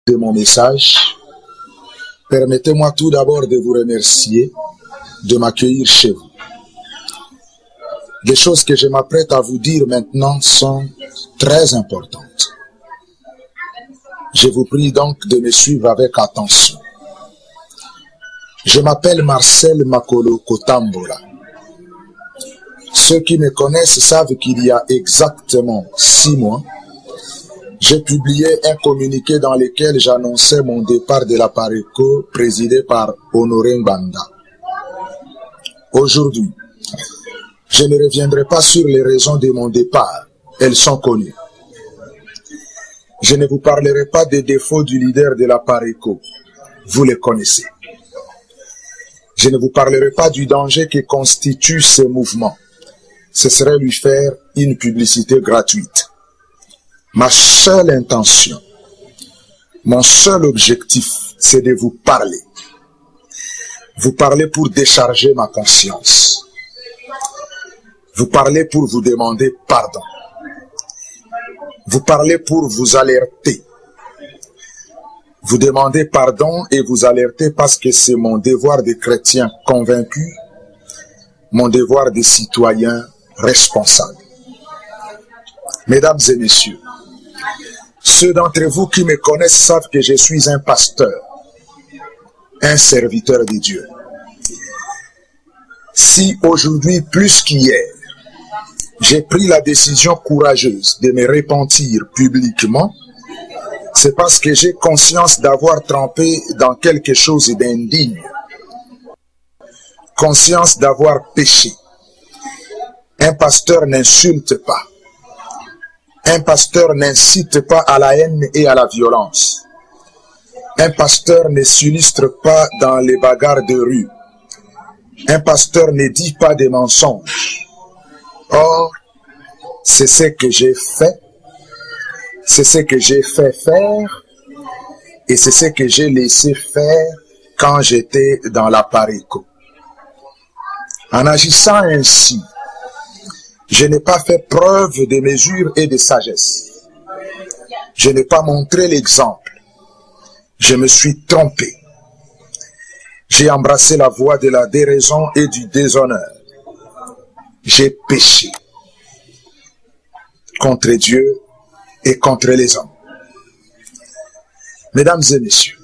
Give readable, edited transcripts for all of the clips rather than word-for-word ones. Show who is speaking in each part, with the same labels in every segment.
Speaker 1: de mon message, permettez-moi tout d'abord de vous remercier de m'accueillir chez vous. Les choses que je m'apprête à vous dire maintenant sont très importantes. Je vous prie donc de me suivre avec attention. Je m'appelle Marcel Makolo Kotambola. Ceux qui me connaissent savent qu'il y a exactement 6 mois, j'ai publié un communiqué dans lequel j'annonçais mon départ de la Pareco présidé par Honoré Mbanda. Aujourd'hui, je ne reviendrai pas sur les raisons de mon départ, elles sont connues. Je ne vous parlerai pas des défauts du leader de la Pareco, vous les connaissez. Je ne vous parlerai pas du danger que constitue ce mouvement, ce serait lui faire une publicité gratuite. Ma seule intention, mon seul objectif, c'est de vous parler. Vous parler pour décharger ma conscience. Vous parler pour vous demander pardon. Vous parler pour vous alerter. Vous demander pardon et vous alerter parce que c'est mon devoir de chrétien convaincu, mon devoir de citoyen responsable. Mesdames et messieurs, ceux d'entre vous qui me connaissent savent que je suis un pasteur, un serviteur de Dieu. Si aujourd'hui, plus qu'hier, j'ai pris la décision courageuse de me repentir publiquement, c'est parce que j'ai conscience d'avoir trempé dans quelque chose d'indigne, conscience d'avoir péché. Un pasteur n'insulte pas. Un pasteur n'incite pas à la haine et à la violence. Un pasteur ne s'illustre pas dans les bagarres de rue. Un pasteur ne dit pas des mensonges. Or, c'est ce que j'ai fait, c'est ce que j'ai fait faire, et c'est ce que j'ai laissé faire quand j'étais dans la Pareco. En agissant ainsi, je n'ai pas fait preuve de mesure et de sagesse. Je n'ai pas montré l'exemple. Je me suis trompé. J'ai embrassé la voie de la déraison et du déshonneur. J'ai péché contre Dieu et contre les hommes. Mesdames et messieurs,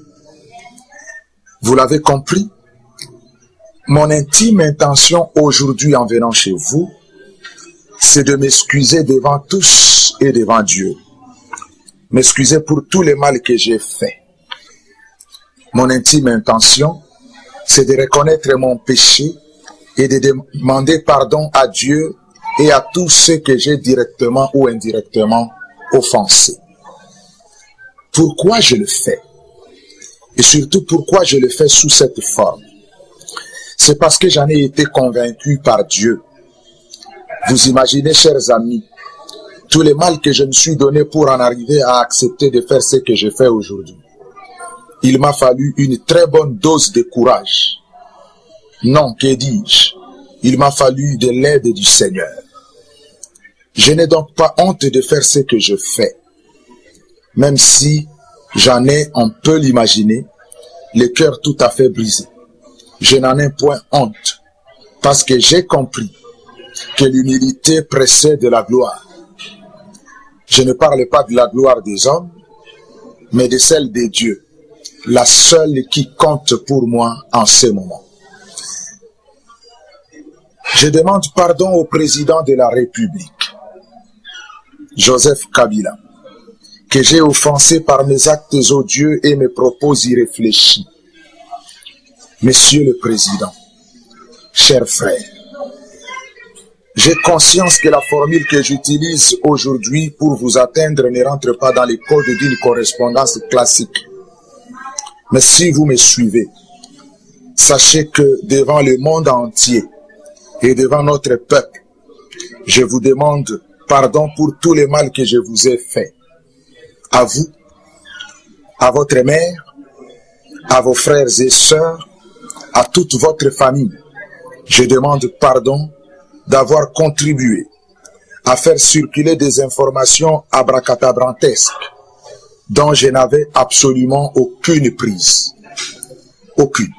Speaker 1: vous l'avez compris, mon intime intention aujourd'hui en venant chez vous, c'est de m'excuser devant tous et devant Dieu. M'excuser pour tout le mal que j'ai fait. Mon intime intention, c'est de reconnaître mon péché et de demander pardon à Dieu et à tous ceux que j'ai directement ou indirectement offensés. Pourquoi je le fais? Et surtout pourquoi je le fais sous cette forme? C'est parce que j'en ai été convaincu par Dieu. Vous imaginez, chers amis, tout le mal que je me suis donné pour en arriver à accepter de faire ce que je fais aujourd'hui. Il m'a fallu une très bonne dose de courage. Non, que dis-je? Il m'a fallu de l'aide du Seigneur. Je n'ai donc pas honte de faire ce que je fais. Même si j'en ai, on peut l'imaginer, le cœur tout à fait brisé. Je n'en ai point honte, parce que j'ai compris que l'humilité précède la gloire. Je ne parle pas de la gloire des hommes, mais de celle de Dieu, la seule qui compte pour moi en ce moment. Je demande pardon au président de la République, Joseph Kabila, que j'ai offensé par mes actes odieux et mes propos irréfléchis. Monsieur le Président, chers frères, j'ai conscience que la formule que j'utilise aujourd'hui pour vous atteindre ne rentre pas dans les codes d'une correspondance classique. Mais si vous me suivez, sachez que devant le monde entier et devant notre peuple, je vous demande pardon pour tout le mal que je vous ai fait. À vous, à votre mère, à vos frères et sœurs, à toute votre famille, je demande pardon d'avoir contribué à faire circuler des informations abracadabrantesques dont je n'avais absolument aucune prise. Aucune.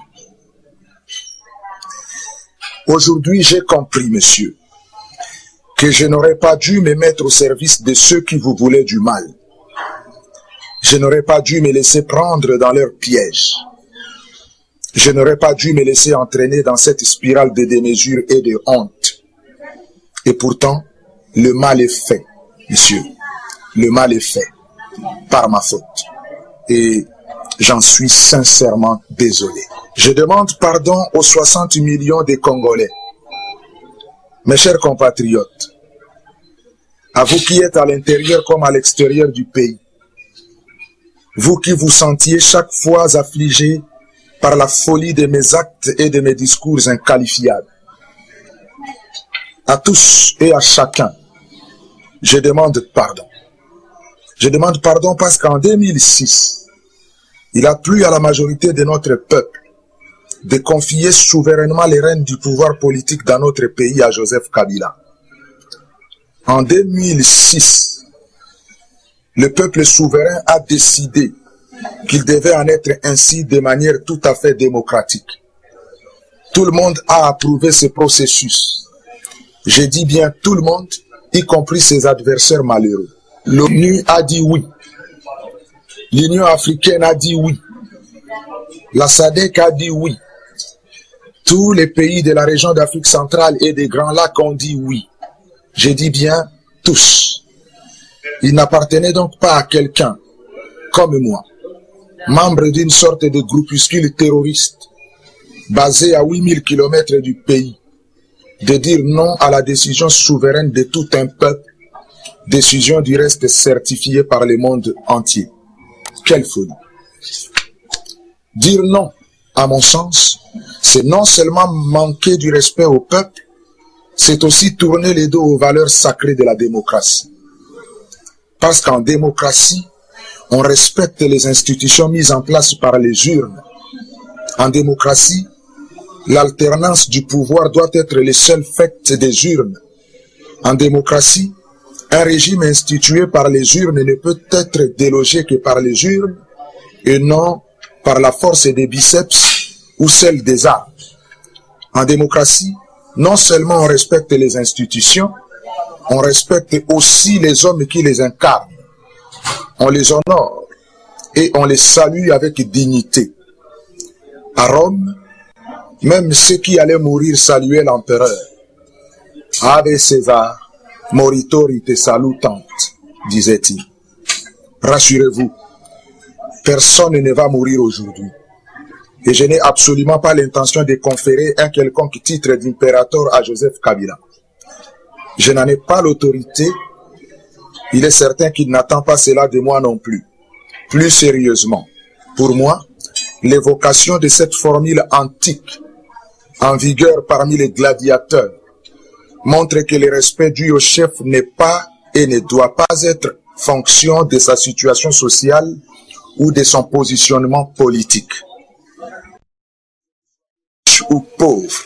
Speaker 1: Aujourd'hui, j'ai compris, monsieur, que je n'aurais pas dû me mettre au service de ceux qui vous voulaient du mal. Je n'aurais pas dû me laisser prendre dans leur piège. Je n'aurais pas dû me laisser entraîner dans cette spirale de démesure et de honte. Et pourtant, le mal est fait, monsieur. Le mal est fait par ma faute. Et j'en suis sincèrement désolé. Je demande pardon aux 60 millions de Congolais. Mes chers compatriotes, à vous qui êtes à l'intérieur comme à l'extérieur du pays, vous qui vous sentiez chaque fois affligés par la folie de mes actes et de mes discours inqualifiables, à tous et à chacun, je demande pardon. Je demande pardon parce qu'en 2006, il a plu à la majorité de notre peuple de confier souverainement les rênes du pouvoir politique dans notre pays à Joseph Kabila. En 2006, le peuple souverain a décidé qu'il devait en être ainsi de manière tout à fait démocratique. Tout le monde a approuvé ce processus. Je dis bien tout le monde, y compris ses adversaires malheureux. L'ONU a dit oui. L'Union africaine a dit oui. La SADC a dit oui. Tous les pays de la région d'Afrique centrale et des Grands Lacs ont dit oui. Je dis bien tous. Il n'appartenait donc pas à quelqu'un comme moi, membre d'une sorte de groupuscule terroriste basé à 8000 km du pays, de dire non à la décision souveraine de tout un peuple, décision du reste certifiée par le monde entier. Quelle folie! Dire non, à mon sens, c'est non seulement manquer du respect au peuple, c'est aussi tourner les dos aux valeurs sacrées de la démocratie. Parce qu'en démocratie, on respecte les institutions mises en place par les urnes. En démocratie, l'alternance du pouvoir doit être le seul fait des urnes. En démocratie, un régime institué par les urnes ne peut être délogé que par les urnes et non par la force des biceps ou celle des armes. En démocratie, non seulement on respecte les institutions, on respecte aussi les hommes qui les incarnent. On les honore et on les salue avec dignité. À Rome, même ceux qui allaient mourir saluaient l'empereur. Ave César, moritori te salutant, disait-il. Rassurez-vous, personne ne va mourir aujourd'hui. Et je n'ai absolument pas l'intention de conférer un quelconque titre d'impérator à Joseph Kabila. Je n'en ai pas l'autorité. Il est certain qu'il n'attend pas cela de moi non plus. Plus sérieusement, pour moi, l'évocation de cette formule antique, en vigueur parmi les gladiateurs, montre que le respect dû au chef n'est pas et ne doit pas être fonction de sa situation sociale ou de son positionnement politique. Ou pauvre,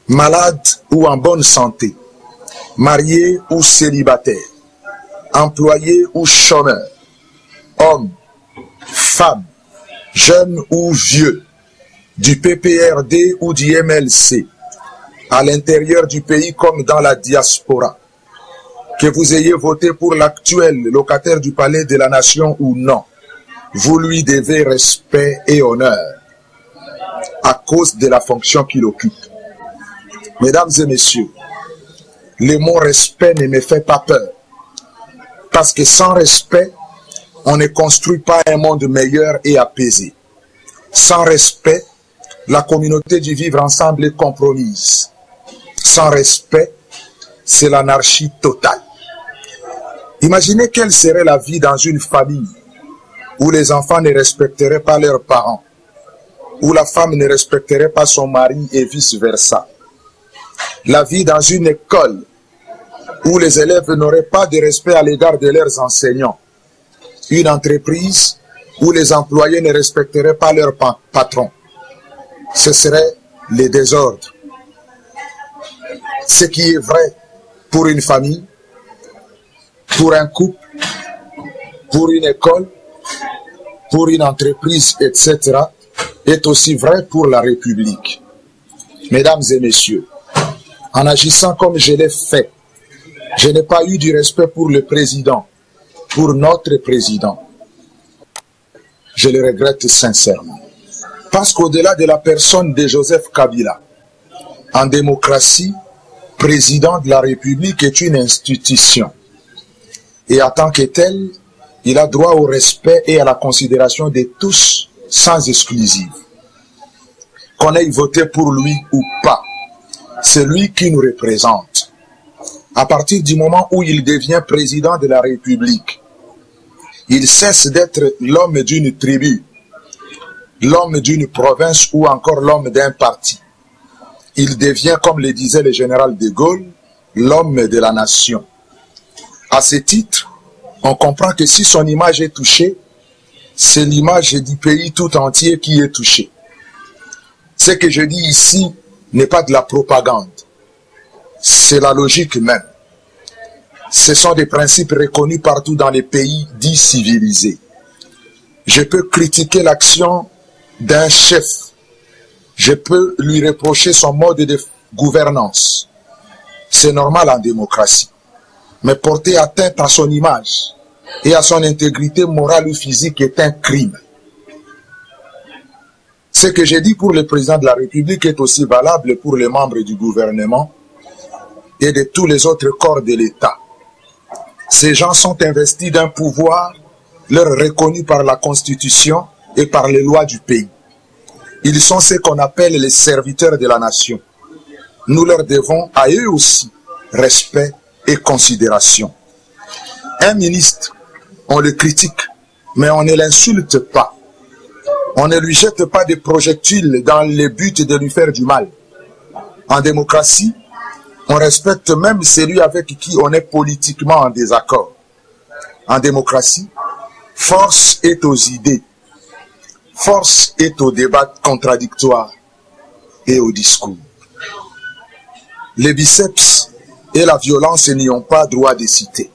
Speaker 1: malade ou en bonne santé, marié ou célibataire, employé ou chômeur, homme, femme, jeune ou vieux, du PPRD ou du MLC, à l'intérieur du pays comme dans la diaspora, que vous ayez voté pour l'actuel locataire du palais de la nation ou non, vous lui devez respect et honneur à cause de la fonction qu'il occupe. Mesdames et messieurs, le mot respect ne me fait pas peur, parce que sans respect, on ne construit pas un monde meilleur et apaisé. Sans respect, la communauté du vivre ensemble est compromise. Sans respect, c'est l'anarchie totale. Imaginez quelle serait la vie dans une famille où les enfants ne respecteraient pas leurs parents, où la femme ne respecterait pas son mari et vice-versa. La vie dans une école où les élèves n'auraient pas de respect à l'égard de leurs enseignants. Une entreprise où les employés ne respecteraient pas leur patron. Ce serait le désordre. Ce qui est vrai pour une famille, pour un couple, pour une école, pour une entreprise, etc., est aussi vrai pour la République. Mesdames et messieurs, en agissant comme je l'ai fait, je n'ai pas eu du respect pour le président, pour notre président. Je le regrette sincèrement. Parce qu'au-delà de la personne de Joseph Kabila, en démocratie, président de la République est une institution. Et en tant que tel, il a droit au respect et à la considération de tous, sans exclusive. Qu'on ait voté pour lui ou pas, c'est lui qui nous représente. À partir du moment où il devient président de la République, il cesse d'être l'homme d'une tribu, l'homme d'une province ou encore l'homme d'un parti. Il devient, comme le disait le général de Gaulle, l'homme de la nation. À ce titre, on comprend que si son image est touchée, c'est l'image du pays tout entier qui est touchée. Ce que je dis ici n'est pas de la propagande, c'est la logique même. Ce sont des principes reconnus partout dans les pays dits civilisés. Je peux critiquer l'action d'un chef, je peux lui reprocher son mode de gouvernance. C'est normal en démocratie. Mais porter atteinte à son image et à son intégrité morale ou physique est un crime. Ce que j'ai dit pour le président de la République est aussi valable pour les membres du gouvernement et de tous les autres corps de l'État. Ces gens sont investis d'un pouvoir leur reconnu par la Constitution et par les lois du pays. Ils sont ce qu'on appelle les serviteurs de la nation. Nous leur devons à eux aussi respect et considération. Un ministre, on le critique, mais on ne l'insulte pas. On ne lui jette pas des projectiles dans le but de lui faire du mal. En démocratie, on respecte même celui avec qui on est politiquement en désaccord. En démocratie, force est aux idées, force est au débat contradictoire et au discours. Les biceps et la violence n'y ont pas droit de citer.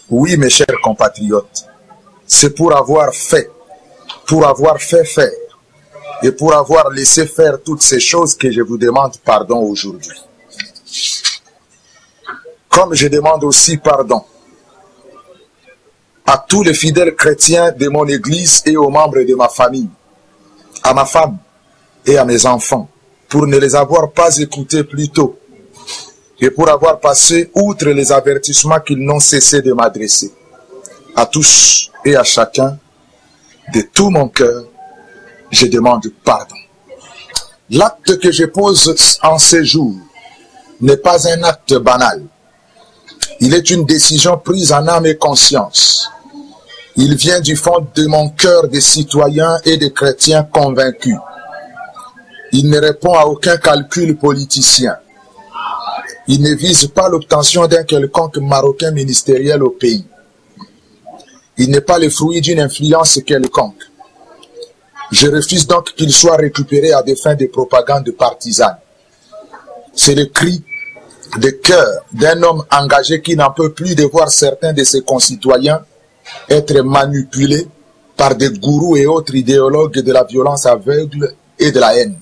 Speaker 1: Oui, mes chers compatriotes, c'est pour avoir fait faire et pour avoir laissé faire toutes ces choses que je vous demande pardon aujourd'hui. Comme je demande aussi pardon à tous les fidèles chrétiens de mon église et aux membres de ma famille, à ma femme et à mes enfants, pour ne les avoir pas écoutés plus tôt et pour avoir passé outre les avertissements qu'ils n'ont cessé de m'adresser. À tous et à chacun, de tout mon cœur, je demande pardon. L'acte que je pose en ces jours n'est pas un acte banal. Il est une décision prise en âme et conscience. Il vient du fond de mon cœur de citoyen et de chrétien convaincus. Il ne répond à aucun calcul politicien. Il ne vise pas l'obtention d'un quelconque marocain ministériel au pays. Il n'est pas le fruit d'une influence quelconque. Je refuse donc qu'il soit récupéré à des fins de propagande partisane. C'est le cri de cœur d'un homme engagé qui n'en peut plus de voir certains de ses concitoyens être manipulés par des gourous et autres idéologues de la violence aveugle et de la haine.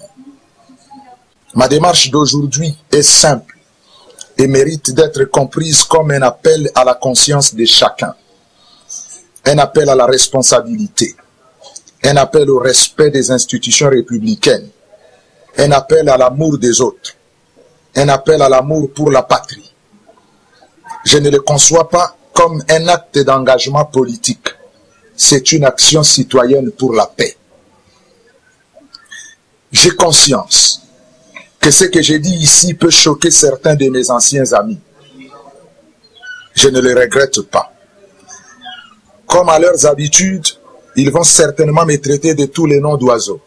Speaker 1: Ma démarche d'aujourd'hui est simple et mérite d'être comprise comme un appel à la conscience de chacun, un appel à la responsabilité, un appel au respect des institutions républicaines, un appel à l'amour des autres, un appel à l'amour pour la patrie. Je ne le conçois pas comme un acte d'engagement politique. C'est une action citoyenne pour la paix. J'ai conscience que ce que j'ai dit ici peut choquer certains de mes anciens amis. Je ne le regrette pas. Comme à leurs habitudes, ils vont certainement me traiter de tous les noms d'oiseaux.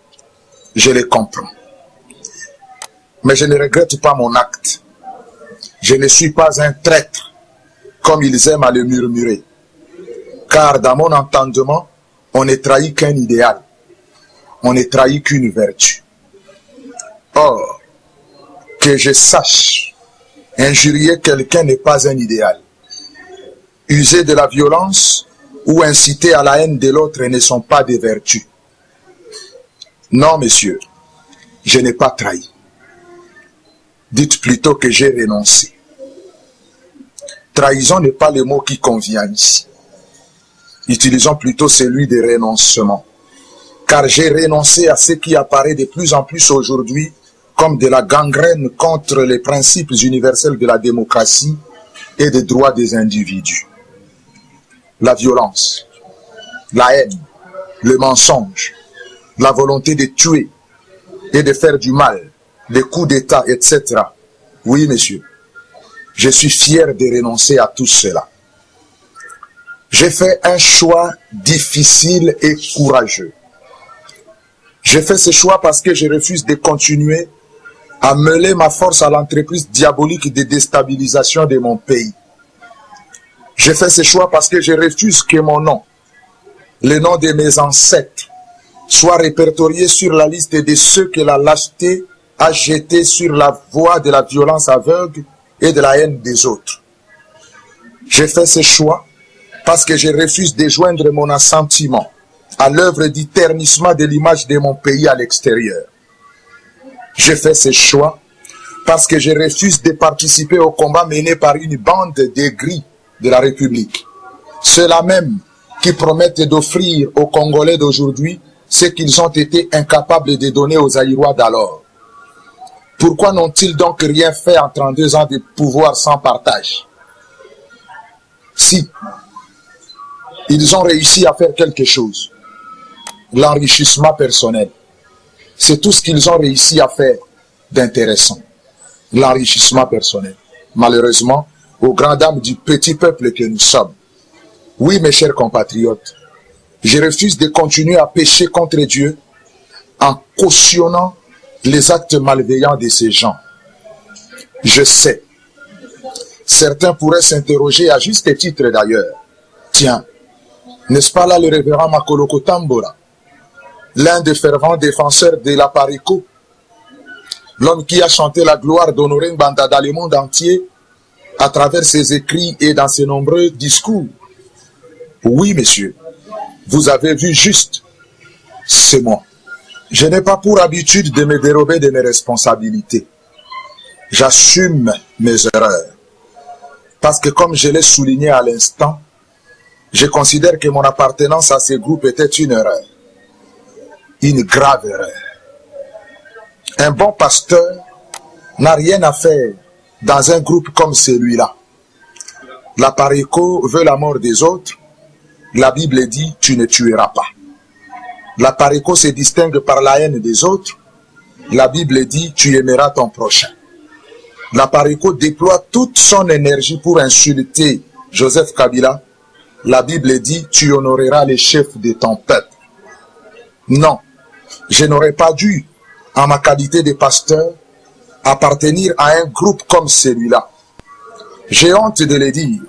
Speaker 1: Je les comprends. Mais je ne regrette pas mon acte. Je ne suis pas un traître, comme ils aiment à le murmurer. Car dans mon entendement, on ne trahit qu'un idéal. On ne trahit qu'une vertu. Or, que je sache, injurier quelqu'un n'est pas un idéal. User de la violence ou inciter à la haine de l'autre ne sont pas des vertus. Non, messieurs, je n'ai pas trahi. Dites plutôt que j'ai renoncé. Trahison n'est pas le mot qui convient ici. Utilisons plutôt celui de renoncement. Car j'ai renoncé à ce qui apparaît de plus en plus aujourd'hui comme de la gangrène contre les principes universels de la démocratie et des droits des individus. La violence, la haine, le mensonge, la volonté de tuer et de faire du mal, les coups d'État, etc. Oui, messieurs, je suis fier de renoncer à tout cela. J'ai fait un choix difficile et courageux. J'ai fait ce choix parce que je refuse de continuer à mêler ma force à l'entreprise diabolique de déstabilisation de mon pays. J'ai fait ce choix parce que je refuse que mon nom, le nom de mes ancêtres, soit répertorié sur la liste de ceux que la lâcheté a jetés sur la voie de la violence aveugle et de la haine des autres. J'ai fait ce choix parce que je refuse de joindre mon assentiment à l'œuvre du ternissement de l'image de mon pays à l'extérieur. J'ai fait ce choix parce que je refuse de participer au combat mené par une bande d'aigris de la République. Ceux-là même qui promettent d'offrir aux Congolais d'aujourd'hui ce qu'ils ont été incapables de donner aux Aïrois d'alors. Pourquoi n'ont-ils donc rien fait en 32 ans de pouvoir sans partage? Si ils ont réussi à faire quelque chose, l'enrichissement personnel, c'est tout ce qu'ils ont réussi à faire d'intéressant. L'enrichissement personnel. Malheureusement, aux grandes dames du petit peuple que nous sommes. Oui, mes chers compatriotes, je refuse de continuer à pécher contre Dieu en cautionnant les actes malveillants de ces gens. Je sais, certains pourraient s'interroger à juste titre d'ailleurs. Tiens, n'est-ce pas là le révérend Makoloko Tambola, l'un des fervents défenseurs de la Parico, l'homme qui a chanté la gloire d'Honoré Mbanda dans le monde entier à travers ses écrits et dans ses nombreux discours? Oui, messieurs, vous avez vu juste, c'est moi. Je n'ai pas pour habitude de me dérober de mes responsabilités. J'assume mes erreurs. Parce que comme je l'ai souligné à l'instant, je considère que mon appartenance à ce groupe était une erreur. Une grave erreur. Un bon pasteur n'a rien à faire dans un groupe comme celui-là. La Parico veut la mort des autres. La Bible dit, tu ne tueras pas. La Parico se distingue par la haine des autres. La Bible dit, tu aimeras ton prochain. La Parico déploie toute son énergie pour insulter Joseph Kabila. La Bible dit, tu honoreras les chefs de ton peuple. Non, je n'aurais pas dû, en ma qualité de pasteur, appartenir à un groupe comme celui-là. J'ai honte de le dire,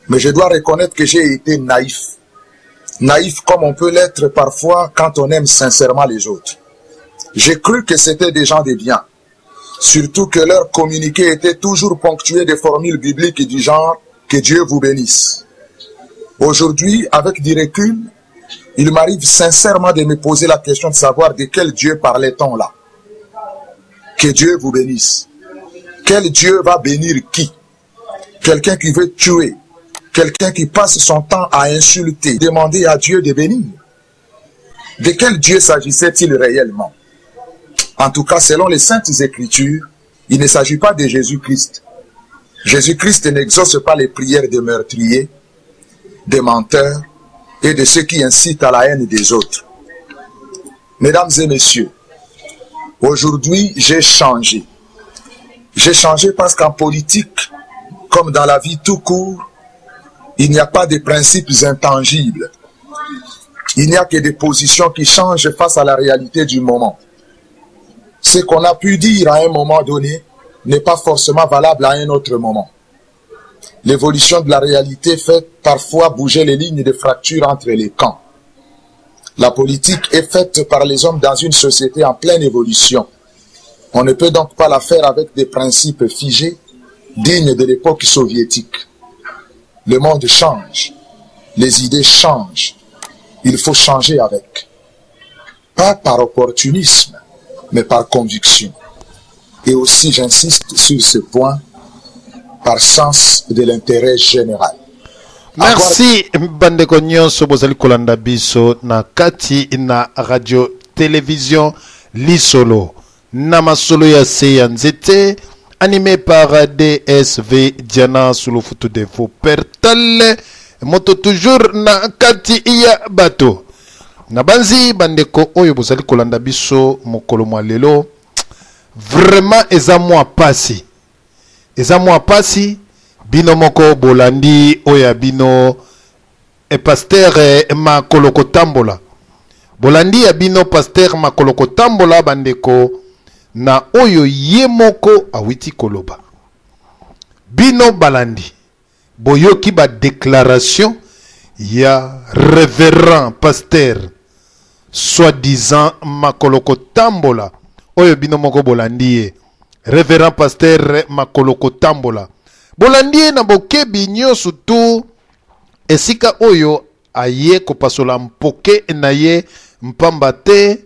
Speaker 1: mais je dois reconnaître que j'ai été naïf. Naïf comme on peut l'être parfois quand on aime sincèrement les autres. J'ai cru que c'était des gens de bien, surtout que leur communiqué était toujours ponctué de formules bibliques du genre « que Dieu vous bénisse ». Aujourd'hui, avec du recul, il m'arrive sincèrement de me poser la question de savoir de quel Dieu parlait-on là. Que Dieu vous bénisse. Quel Dieu va bénir qui? Quelqu'un qui veut tuer, quelqu'un qui passe son temps à insulter, demander à Dieu de bénir. De quel Dieu s'agissait-il réellement? En tout cas, selon les Saintes Écritures, il ne s'agit pas de Jésus-Christ. Jésus-Christ n'exauce pas les prières des meurtriers, des menteurs et de ceux qui incitent à la haine des autres. Mesdames et messieurs, aujourd'hui, j'ai changé. J'ai changé parce qu'en politique, comme dans la vie tout court, il n'y a pas de principes intangibles. Il n'y a que des positions qui changent face à la réalité du moment. Ce qu'on a pu dire à un moment donné n'est pas forcément valable à un autre moment. L'évolution de la réalité fait parfois bouger les lignes de fracture entre les camps. La politique est faite par les hommes dans une société en pleine évolution. On ne peut donc pas la faire avec des principes figés, dignes de l'époque soviétique. Le monde change. les idées changent. Il faut changer avec. Pas par opportunisme, mais par conviction. Et aussi, j'insiste sur ce point, par sens de l'intérêt général.
Speaker 2: Merci bandeko nyonso bozali kolanda biso na kati na radio télévision Lisolo na masolo ya se ya nzete animé par DSV Diana sous le foot de vos pertale moto toujours na kati ya bato na banzi bandeko oyo bozali kolanda biso mokolo mwa lelo vraiment eza mwa pasi bino moko bolandi oya bino pasteur Makoloko Tambola bolandi ya bino pasteur Makoloko Tambola bandeko na oyo ye moko awiti koloba bino balandi boyoki ba déclaration ya révérend pasteur soi-disant Makoloko Tambola oyo bino moko bolandi ye révérend pasteur Makoloko Tambola bolandi na bokebi nyonso tu esika oyo aye kopasola mpoke na ye mpamba te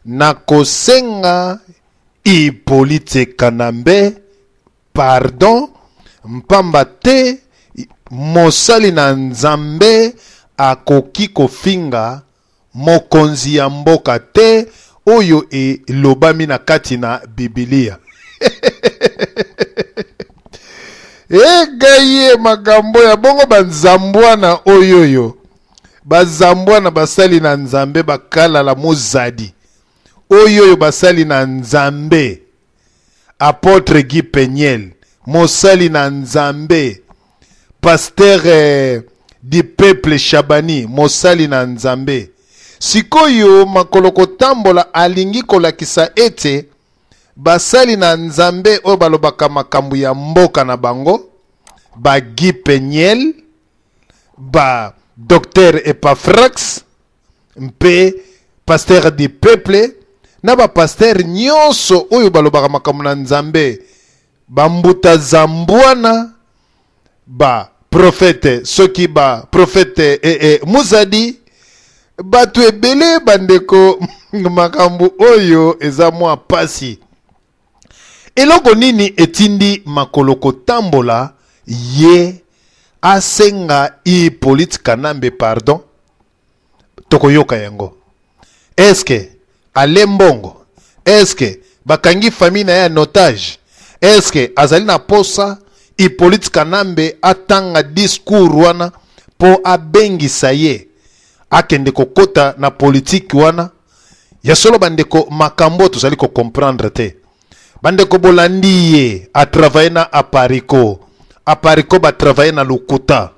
Speaker 2: na kosenga Hippolyte Kanambe pardon mpamba te mosali na Nzambe akoki kofinga mokonzi ya mboka te oyo elobami na kati na Biblia. Gaye magambo ya bongo banzambwana oyoyo bazambwana basali na Nzambe bakala la mozadi oyoyo basali na Nzambe apôtre Guy Peniel mosali na Nzambe pasteur du peuple Chabani mosali na Nzambe sikoyo Makoloko Tambola alingi kolakisa ete basali na Nzambe oyo balobaka makambo ya mboka na bango ba Guy Peniel ba docteur Epafrax mpe pasteur du peuple na ba pasteur nyonso oyo balobaka makambo na Nzambe ba mbuta zambwana ba prophète soki ba prophète Muzadi batu ebele bandeko makambo oyo eza mwa pasi. Eloko nini etindi Makoloko Tambola ye asenga Hippolyte Kanambe pardon tokoyoka yango eske alembongo eske bakangi famille na ya notage eske azali na posa Hippolyte Kanambe atanga discours wana po abengisa ye akende kokota na politique wana ya solo bandeko makambo tozali ko comprendre te bandeko bolandi ye a travailler na Aparico ba travailler na Lukuta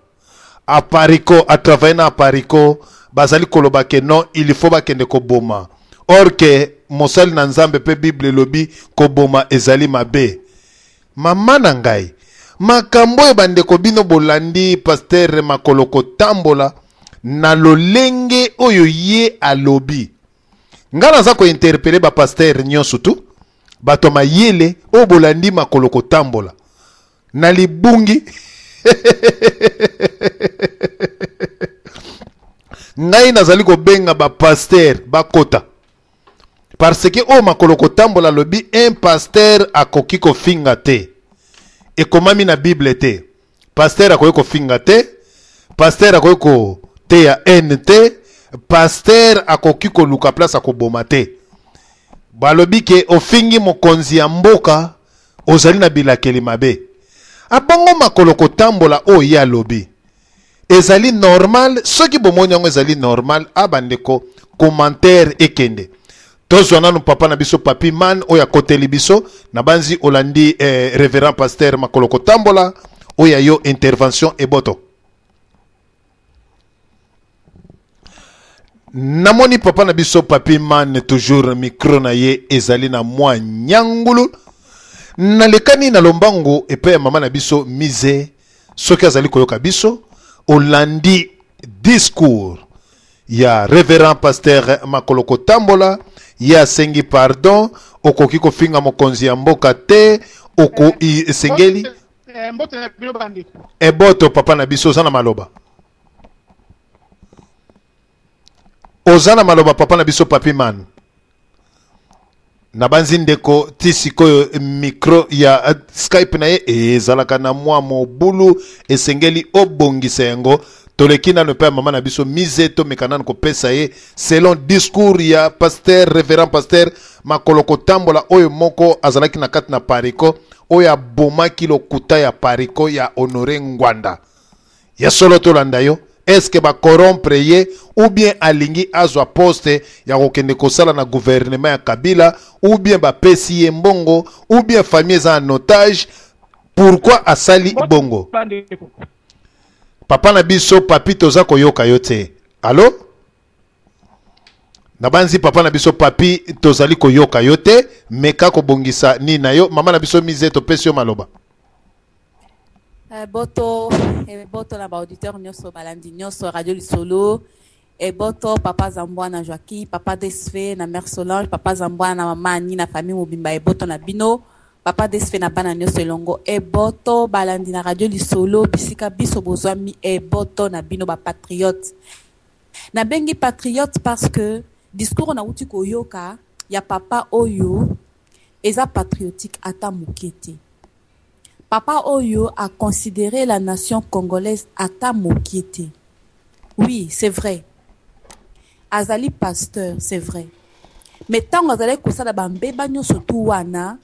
Speaker 2: Aparico a travailler na Aparico bazali koloba ke non il faut bakende ko boma or que mosali na Nzambe pe Bible lobi ko boma ezali mabe mama na ngai makambo e bandeko bino bolandi pasteur Makoloko Tambola na lolenge oyo ye alobi ngana za ko interpeller ba pasteur nyonso tu bato mayele o bolandi Makoloko Tambola na libungi ngai nazali ko benga ba pasteur bakota parce que o Makoloko Tambola lobi un pasteur akoki ko finga te e komami na Bible te pasteur akoki ko finga te pasteur akoki ko te ya NT pasteur akoki ko luka place akoboma te balobi ke ofingi mokonzi ya mboka ozali na bilakeli mabe abongo Makoloko Tambola o ya lobi ezali normal soki bomoni yango ezali normal abandeko commentaire ekende tozwana no papa na biso papi man oya koteli biso na banzi olandi révérend pasteur Makoloko Tambola oya yo intervention eboto namoni papa na biso papi man toujours micro na ye ezali na mwa nyangulu na lekani na lombango epe ya mama na biso mise soki azali koyoka biso olandi discours ya révérend pasteur Makoloko Tambola ya sengi pardon okoki kofinga mokonzi ya mboka te oko esengeli eboto papa na biso sana maloba ozana maloba papa na biso papi man na banzi ndeko ti sikoyo micro ya Skype na ye ezalaka na mwa mobulu esengeli obongisa yango toleki nano mpe mama na biso mise tomeka nano kopesa ye selon discours ya pasteur révérend pasteur makolo kotambola oyo moko azalaki na kati na pariko oyo abomaki lokuta ya pariko ya Honoré Ngwanda ya solo tolanda yo est-ce que ba corrompre ye ou bien alingi azwa poste ya kokende kosala na gouvernement ya Kabila ou bien ba pesi ye mbongo ou bien famille en otage pourquoi asali bongo papa na biso papi toza koyoka yo te allo na banzi papa na biso papi tozali koyoka yo te meka kobongisa ni na yo mama na biso mise topesi yo maloba
Speaker 3: boto na ba auditeur nyonso balandi nyonso radio lisolo boto papa Zambwana Joaki papa Desfe na mère Solange papa Zambwana na mama ni na famille mobimba boto na bino papa Desfe na bana nyonso elongo boto balandi na radio lisolo bisika biso bozwami boto na bino ba patriote na bengi patriote parce que discours na uti koyoka ya papa oyo eza patriotique ata mokete. Papa Oyo a considéré la nation congolaise ata mokiete. Oui, c'est vrai. Azali pasteur, c'est vrai. Mais tant azali kosala bambeba nyonso tu wana,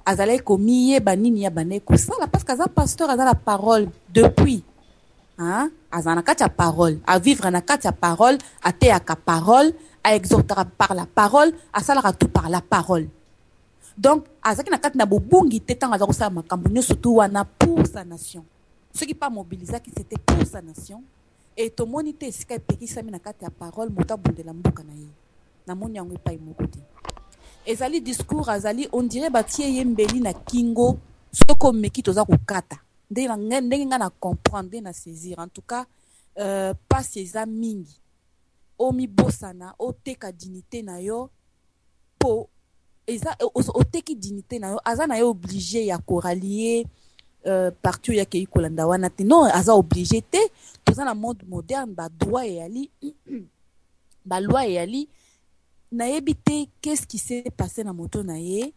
Speaker 3: azali komiye banini ya bane kosala parce que azali pasteur azali la parole depuis. Hein? Azali na kati ya parole, à vivre na kati ya parole, à teaka parole, à exhorter par la parole, à salara tout par la parole. Donc, azaki na kati na bobungi te tanga zako sa makambo nyo surtout wana pour sa nation. Ceux qui pas mobilisés qui c'était pour sa nation et to monité sika pekisa mi na kati ya parole mota bundela mboka na ye. Na moni yango pa imoko te. Ezali discours azali on dirait batie yembeli na kingo soko meki toza ko kata. Ndenge nga na comprendre na saisir en tout cas pas ses mingi. Omi bosana o teka dignité na yo po eza oteki dignité na yo aza na yo obligé ya koralier partout ya kei kolanda wana te non aza obligé te toza na monde moderne ba droit et ali ba loi et ali na yebite qu'est-ce qui s'est passé na moto na ye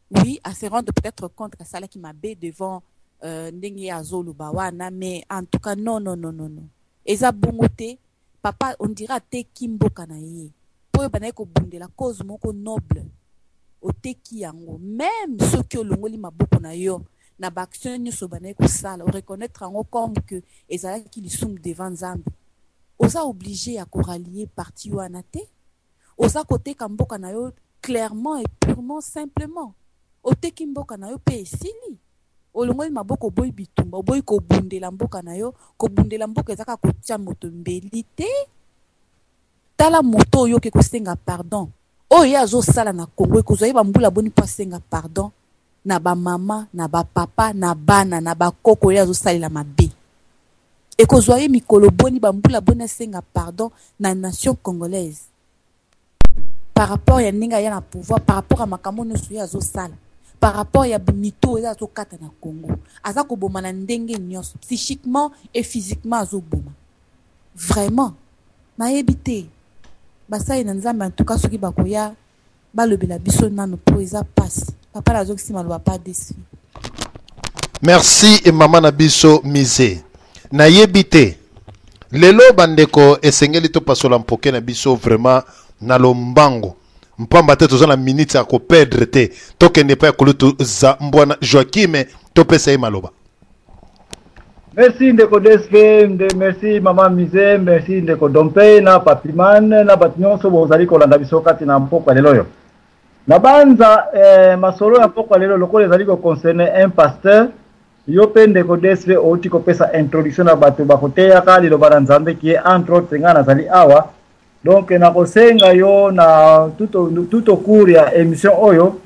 Speaker 3: oui à se rendre peut-être compte que ça là qui m'a bé devant ndenge azolo ba wana mais en tout cas non eza bongote papa on dira te kimboka na ye po ba na ko bundela cause moko noble oteki yango même ceux qui olongoli maboko na yo na ba action nyonso banaye kosala o reconnaître yango comme que ezalaki lisumu devant Nzambe oza obligé ya koralier parti wana te oza koteka mboka na yo clairement et purement simplement oteki mboka na yo pe esili olongoli maboko boyi bitumba boyi kobundela mboka na yo kobundela mboka ezaka kotia moto mbeli te tala moto oyo ke kosenga pardon oyo azo sala na Congo ekozwa bambula boni pa senga pardon na ba mama na ba papa na bana na ba koko oyo azo salela mabe ekozwa mikolo boni bambula boni senga pardon na nation congolaise par rapport ya ninga ya na pouvoir par rapport à makambo nyonso oyo azo sala par rapport ya mito oyo azo kata na Congo aza koboma na ndenge nyonso psychiquement et physiquement azo boma vraiment na yebite basai na Nzambe en tout cas soki bakoya balobela biso nano po eza passe papa la zoksi maloba pas déçu.
Speaker 2: Merci et maman na biso mise na yebite lelo bandeko esengeli to pasola mpoke na biso vraiment na lombango mpamba te toza na minute ya ko perdre te tokende pa kulutu za mbwana Joachim to pesa maloba.
Speaker 4: Merci ndeko Desfe, merci mama Mise, merci ndeko Dompe na Papiman na batinyoso bozali kolanda biso kati na mpoko lelo yo. Na banza masolo ya mpoko lelo lokole ezali ko concerner un pasteur yo pe ndeko Desfe oti ko pesa introduction na bato bakoteya kali lo bana Nzambe qui est entre autres ngana zali awa. Donc na kosenga yo na tout au cours ya émission oyo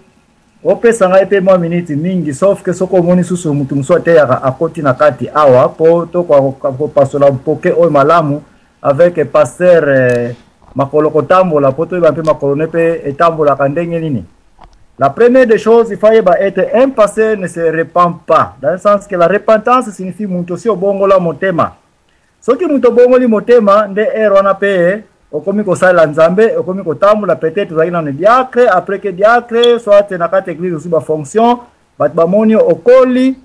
Speaker 4: opesa ngai pe mwa minute mingi sauf que soko moni susu mutu muso ateyaka akoti na kati awa po to ko pasola mpoke oyo malamu avec pasteur makolo kotambola po to ba pe makolo ne pe etambola ka ndenge nini. La première des choses il faut être un pasteur ne se répand pas dans le sens que la repentance signifie mutu si obongola motema soki mutu obongoli motema nde wana pe okomi kosala nzambe okomi kotambola peut-être ozalaki nano diacre après que diacre soit na kati église osi bafonction bato bamoni okoli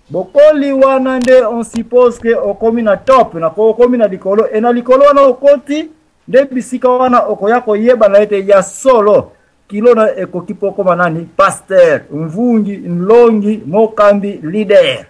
Speaker 4: bokoli wana nde on suppose que okomi na top na okomi na likolo e na likolo wana okoti nde bisika wana okoya koyeba na ete ya solo kilo na ekoki po okoma nani pasteur mvungi nlongi mokambi leader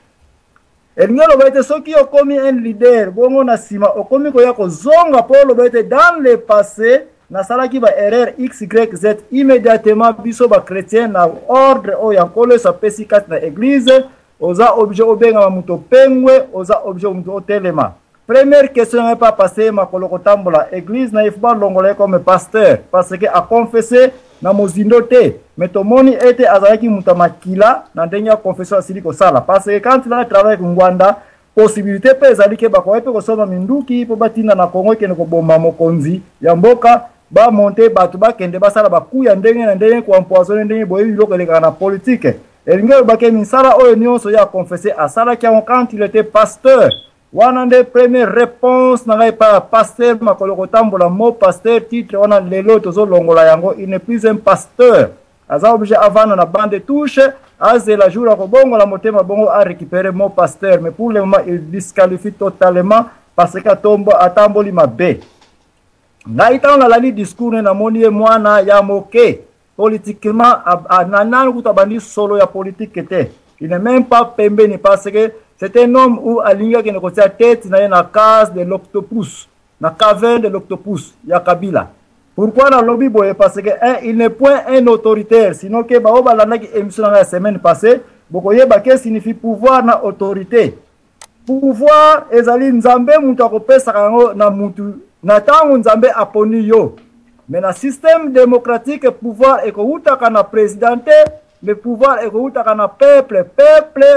Speaker 4: elingi oloba ete soki okomi un leader bongo na nsima okomi koya kozonga mpo oloba ete dans le passé nasalaki ba erreur xyz immédiatement biso bachrétien na ordre oyo ya nkolo eso apesi kati na église oza objet obengama moto pengwe oza objet moto otelema. Première question n'est pas passée makolo kotambola église na ifuba longola comme pasteur parce que a confessé na mozindo te mais tomoni ete azalaki muta makila na ndenge ya confession asili kosala parce que quand il a travaillé ku Ngwanda possibilité pe ezali ke bakoye pe kosoma minduki po batinda na Kongo kene ko bomba mokonzi ya mboka ba monter batu bakende basala bakuya ndenge na ndenge ko empoisonner ndenge boye biloko eleka na politique elingo bake misala oyo nyonso ya confesser asala ki quand il était pasteur. Wana nde première réponse na ngai pa pasteur makolo kotambola mo pasteur titre wana lelo tozo longola yango il n'est plus un pasteur aza objet avant na bande touche aze la jour ko bongo la motema bongo a récupérer mo pasteur mais pour le moment il disqualifie totalement parce que tombo atamboli mabe ngai tana la li discours na moni mwana ya moke politiquement anana kutabandi solo ya politique était il n'est même pas pembeni parce que c'est un homme où Alinga qui ne connaît tête na na case de l'octopus, na caverne de l'octopus, ya Kabila. Pourquoi na lobby boye parce que il n'est point un autoritaire, sinon que baoba lana ki émission la semaine passée, bokoye ba que signifie pouvoir na autorité. Pouvoir ezali nzambe mutu akopesa kango na mutu na tango nzambe aponi yo. Mais na système démocratique pouvoir ekouta kana présidenté le pouvoir est kouta na peuple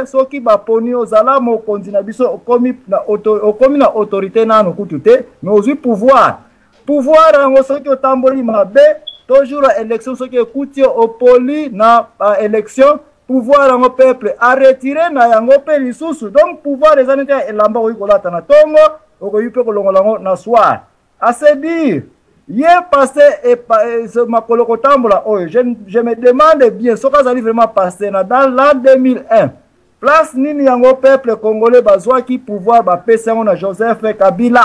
Speaker 4: soki baponi ozala mokonzi na biso okomi na autorité na nokutute mais ozui pouvoir yango soki otamboli mabe toujours élection soki ekuti opoli na élection pouvoir yango peuple a retiré na yango pe lisusu donc pouvoir ezali te elamba oyi kolata na tongo okoyi pe kolongola yango na soir à se dire Yé passé et makolo kotambola oyo je me demande bien ce qu'azali vraiment passé dans l'an 2001 place nini yango peuple congolais bazwa ki pouvoir ba pesa na Joseph Kabila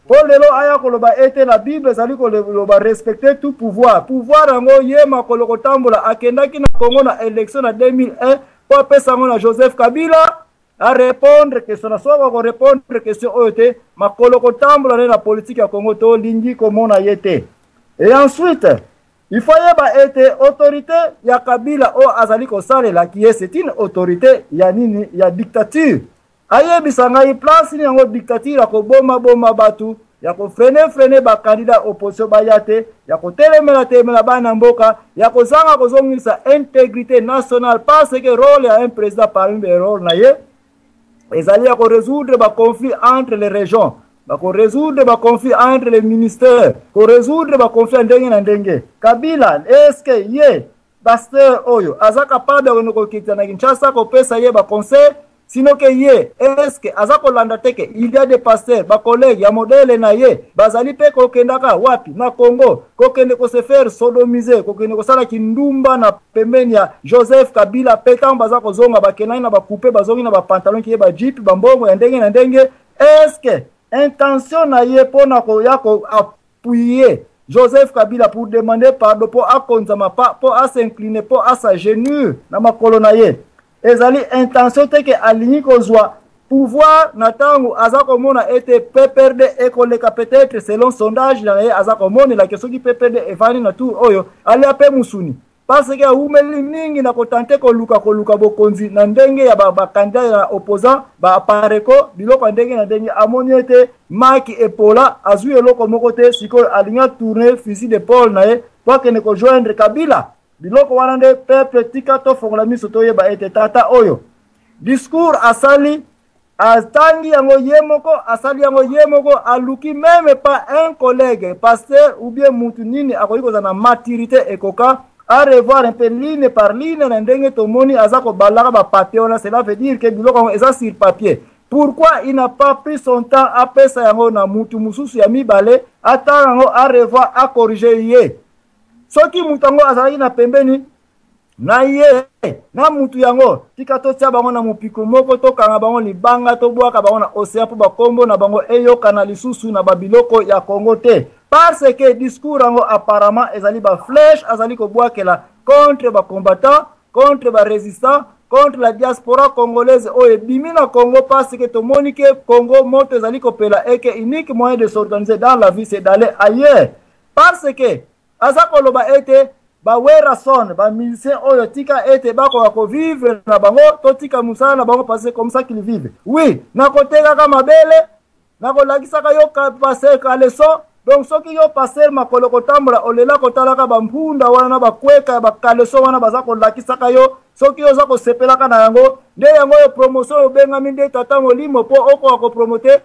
Speaker 4: pour lelo aya koloba ete la Bible ezali koloba respecter tout pouvoir yango yé makolo kotambola akendaki na Congo na élection na 2001 pour pesa na Joseph Kabila à répondre question na soba ko répondre question oyote makolo kotambola na politique ya Congo to lingi komona yete et ensuite il fallait ba être autorité ya Kabila o azali ko salela qui est c'est une autorité ya nini ya dictature aye bisanga i place ni yango dictature ko boma batu ya ko freiner ba candidat opposition ba yate ya ko telemela bana mboka ya ko zanga ko zongisa intégrité nationale parce que rôle ya un président parmi les rôles na ye ezali ya ko résoudre ba conflit entre les régions ba ko résoudre ba conflit entre les ministères ko résoudre ba conflit ndenge na ndenge Kabila est-ce que ye pasteur oyo aza capable de ko kitana na Kinshasa ko pesa ye ba conseil sinon que ye est-ce que aza ko landa teke il y a des pasteurs ba collègues ya modèle na ye bazali pe ko kendaka wapi na Congo ko kende ko se faire sodomiser ko kende ko sala kindumba na pembeni ya Joseph Kabila petan baza ko zonga ba kenai na ba couper bazongi na ba pantalon ki ba jeep ba mbongo ya ndenge na ndenge est-ce que intention na ye pona ko ya ko appuyer Joseph Kabila pour demander pardon pour akonzama pas pour s'incliner pour s'agenouiller na makolo na ye ezali intention te ke aligni kozwa pouvoir na tango azako mona ete PPRD ekoleka peut-être selon sondage na ye azako mona la question qui PPRD evani na tout oyo ali ape musuni parce que umeli mingi na kotante ko luka bokonzi na ndenge ya ba candidat ya opposant ba pareko biloko ndenge na ndenge amoni ete Maki Epola azui eloko moko te siko aligna tourner fusil de Paul na ye pour que ne ko joindre Kabila biloko wana nde peuple tika to fongola miso to yeba ete tata oyo discours asali atangi yango yemoko asali yango yemoko aluki même pas un collègue pasteur ou bien mutu nini akoyi kozana maturité ekoka à revoir un peu ligne par ligne na ndenge tomoni azako balaka ba papier ona cela veut dire que biloko eza sur papier Pourquoi il n'a pas pris son temps après ça yango na mutu mususu ya mibale ata yango a revoir a corriger ye. Soki mutango azali na pembeni na ye na mutu yango tika totia bango na mupiko moko tokanga bango libanga tobwaka bango na océan po bakombo na bango eyoka na lisusu na babiloko ya Congo te. Parce que discours yango apparemment ezali ba flèche azali ko bwakela contre ba combattants, contre ba résistants, contre la diaspora congolaise oye bimi na Congo parce que tomoni ke Congo moto ezali ko pela et que unique moyen de s'organiser dans la vie c'est d'aller ailleurs. Parce que aza koloba ete ba wera son ba musicien oyo tika ete bako ko vivre na bango to tika musala na bango parce que comme ça qu'ils vivent. Oui, na koteka ka mabele na kolakisa ka yo ka passer ka leçon. Donc soki yo passer makolo kotambola olela kotalaka bampunda wana na bakweka bakaleso wana baza kolakisa ka yo soki yo za ko sepelaka na yango nde yango yo promotion yo benga minde tata molimo po oko ko promoter.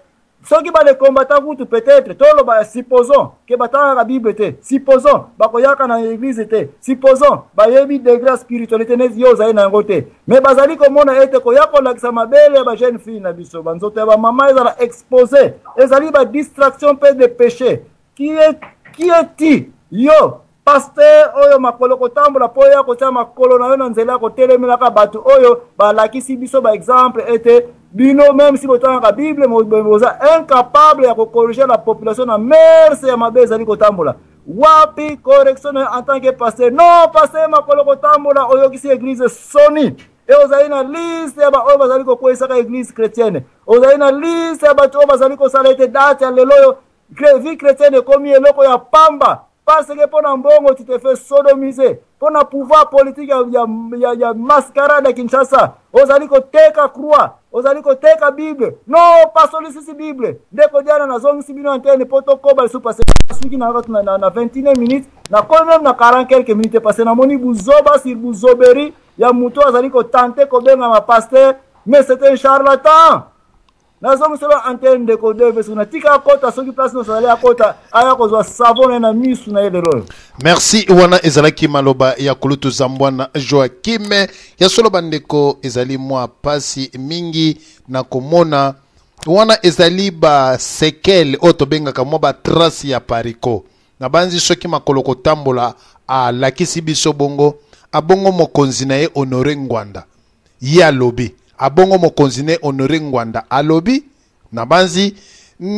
Speaker 4: Soki ba les combattants kutu peut-être tolo ba supposons que batanga la Bible te, supposons ba koyaka na église te, supposons ba yebi degré spiritualité ne yo za na ngote, mais bazali komona ete koyako lakisa mabele ba jeune fille na biso banzote ba mama ezala exposé ezali ba distraction pe de péché qui est yo pasteur oyo makolo kotambola po ya kotia makolo na yo na nzela ko telemelaka batu oyo ba lakisi biso ba exemple ete bino même si vous avez la Bible, vous êtes incapable de corriger la population na merci à ma bezali kotambola. Wapi correction en tant que pasteur. Non, pasteur ma kolo kotambola oyo kisi église soni. Et vous avez une liste ya ba oyo bazali ko kwesa église chrétienne. Vous avez une liste ya ba to bazali ko salete date ya lelo vie chrétienne comme eloko ya pamba. Parce que pour un bongo tu te fais sodomiser. Pour un pouvoir politique il y a mascarade à Kinshasa. Vous allez teka croix, vous allez teka Bible. Non, pas solliciter Bible. Dès que diana na zone sibino antenne poto ko ba sou passer qui na 21 minutes, na quand même na 40 quelques minutes passé na moni buzoba sur buzoberi ya muto azali ko tenter ko benga ma pasteur, mais c'est un charlatan. Nazo museba antenne de ko deve suna tika kota soki place no sala kota aya ko zo savon na misu na yelero.
Speaker 2: Merci wana ezalaki maloba ya kulutu Zambwana Joachim ya solo bandeko ezali mwa pasi mingi na komona wana ezali ba sekel otobenga kama ba trace ya pariko na banzi soki makolo kotambola a lakisi biso bongo abongo mokonzi na ye Honoré Ngwanda ya lobi abongo mokonzi ne Honoré Ngwanda alobi na banzi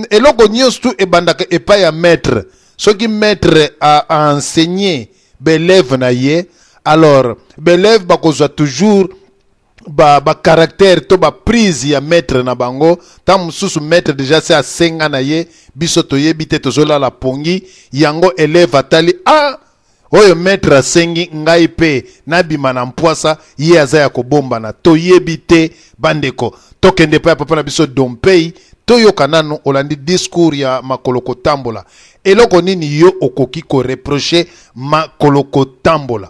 Speaker 2: eloko nyonso tu ebandaka epa ya maître soki maître a enseigné bélève na ye alors bélève bakozwa toujours ba caractère to ba prise ya maître na bango tam mususu maître déjà c'est a senga na ye biso toyebi te tozola la pongi yango élève atali oyo maître asengi ngai pe nabima na mpwasa ye aza ya kobomba na toyebi te bandeko tokende pa papa na biso Dompei toyoka nano olandi discours ya makolo kotambola eloko nini yo okoki ko reprocher makolo kotambola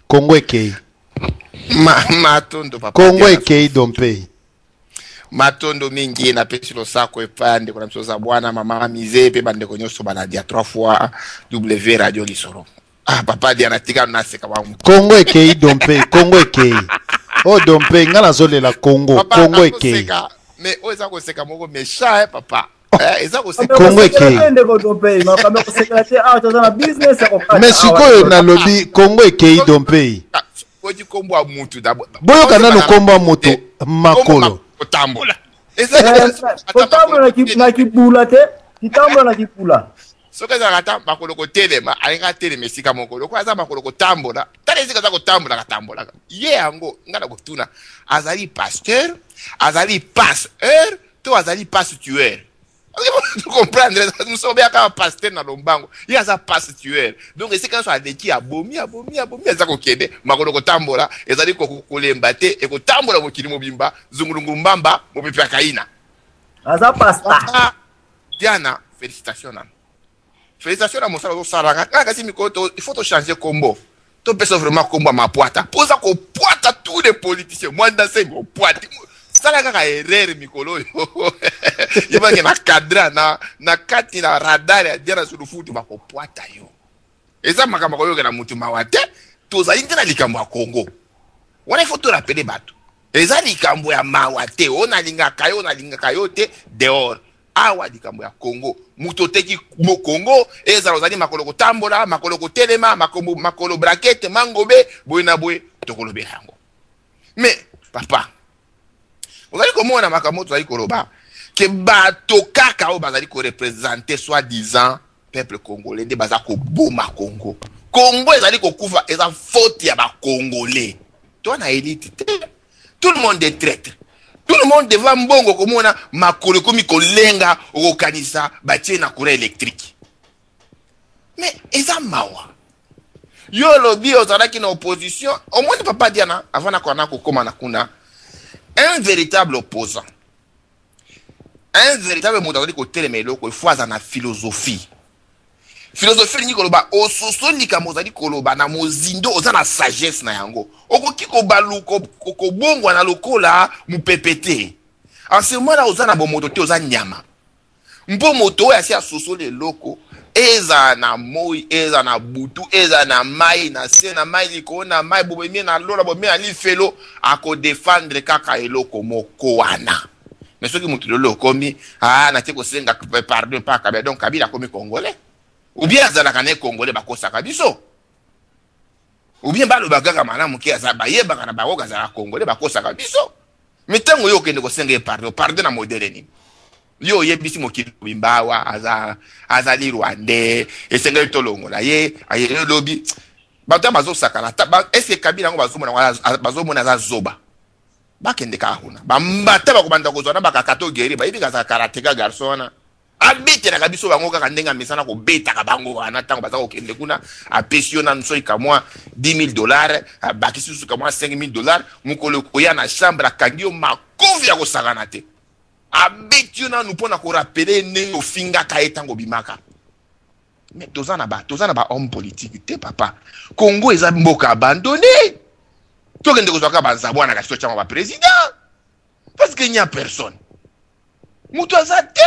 Speaker 2: Kongo ekei
Speaker 5: matondo papa
Speaker 2: Kongo ekei Dompei
Speaker 5: matondo mingi na pesi lo sako epande kuna msoza bwana mama mize pe bandeko nyoso banadia 3 fois W radio lisoro papa dia natika na seka wa
Speaker 2: Kongo ekei Dompei Kongo ekei oh Dompei ngala zolela Kongo Kongo ekei
Speaker 5: mais oza ko seka moko méchant papa eza ko seka
Speaker 2: Kongo ekei mais sikoyo na lobi Kongo ekei Dompei
Speaker 5: oji kombo mutu d'abord
Speaker 2: boyo kana no kombo mutu makolo
Speaker 5: kotambola
Speaker 4: kotambola na kibula te kitambola na kibula
Speaker 5: soka za kata makolo kotelema alinga tele mesika mokolo kwa za makolo kotambola tale zika za kotambola katambola ye yango ngana kotuna azali pasteur azali passeur to azali pastueur tu comprendre nous sommes bien comme pasteur na lombango il aza pastueur donc c'est quand ça deki abomi za kokende makolo kotambola ezali kokolemba te e kotambola mokili mobimba zungulungu mbamba mopepe kaina
Speaker 4: aza pasta
Speaker 5: Diana félicitations félicitations à mon salon Saranga. Quand il faut changer combo. Tu peux vraiment combo ma poite. Pose à poite tous les politiciens. Moi dans ces mots poite. Saranga a erreur mikolo. Il va que na cadre na kati na radar dire sur le foot va ko poite yo. Et ça makama ko yo na mutu mawate. Toza indina likambo Congo. Wana il faut te rappeler bato. eza likambo ya mawa te onalingaka yo te dehors awa likambo ya Congo muto teki mo Congo ezala ozali makolo kotambola makolo kotelema makolo braquette mangobe boye na boye tokolobela yango mais papa ozali komona makambo tozali koloba ke bato kaka o bazali ko représenter soi-disant peuple congolais nde baza koboma Congo ezali kokufa eza faute ya ba congolais toi na élite tout le monde est traître. Tout le monde devant mbongo komona makolo komi kolenga okanisa batie na courant électrique. Mais eza mawa. Yo lobi ozalaki na opposition, au moins papa Diana avant na kona ko koma na kuna un véritable opposant. Un véritable modèle ko telemelo ko faut na philosophie. Philosophie ni koloba ososo likambo zali koloba na mozindo oza na sagesse na yango okoki kobalu ko bongwa na lokola mupepete en ce moment là oza na bomoto te oza nyama mpo moto ya sia soso le loko eza na moi eza na butu eza na mai na se na mai liko na mai bobemi na lola bobemi ali felo ako défendre kaka eloko moko wana mais soki mutu le lokomi na te ko senga pardon pas kabila donc kabila komi congolais. Ou bien azalaka ne congolais bakosaka biso. Ou bien balo bagaka malamu ki azaba yebaka na bakoka azala congolais bakosaka biso. Mais tango yo kende ko senga pardon na modèle ni. Yo yebisi mokili bimbawa azali rwandais esenga tolongola ye aye lobi. Bato bazo sakala est-ce que kabila ngo bazomona za zoba. Bakende ka huna. Bambata bakubanda kozwana bakakato geri ba ibika za karateka garçona. Abete na kabiso bango kaka ndenga mesana ko beta ka bango wana tango baza ko kende kuna apesio na nso ikamwa $10,000 bakisi su kamwa $5,000 mukolo koya na chambre akangio makovi ya ko sakana te abeti na nupona ko rappeler ne ofinga ka etango bimaka mais tozana ba homme politique te papa Congo eza mboka abandonné to kende ko zaka banzabwana ka socha ba président parce qu'il n'y a personne mutu azate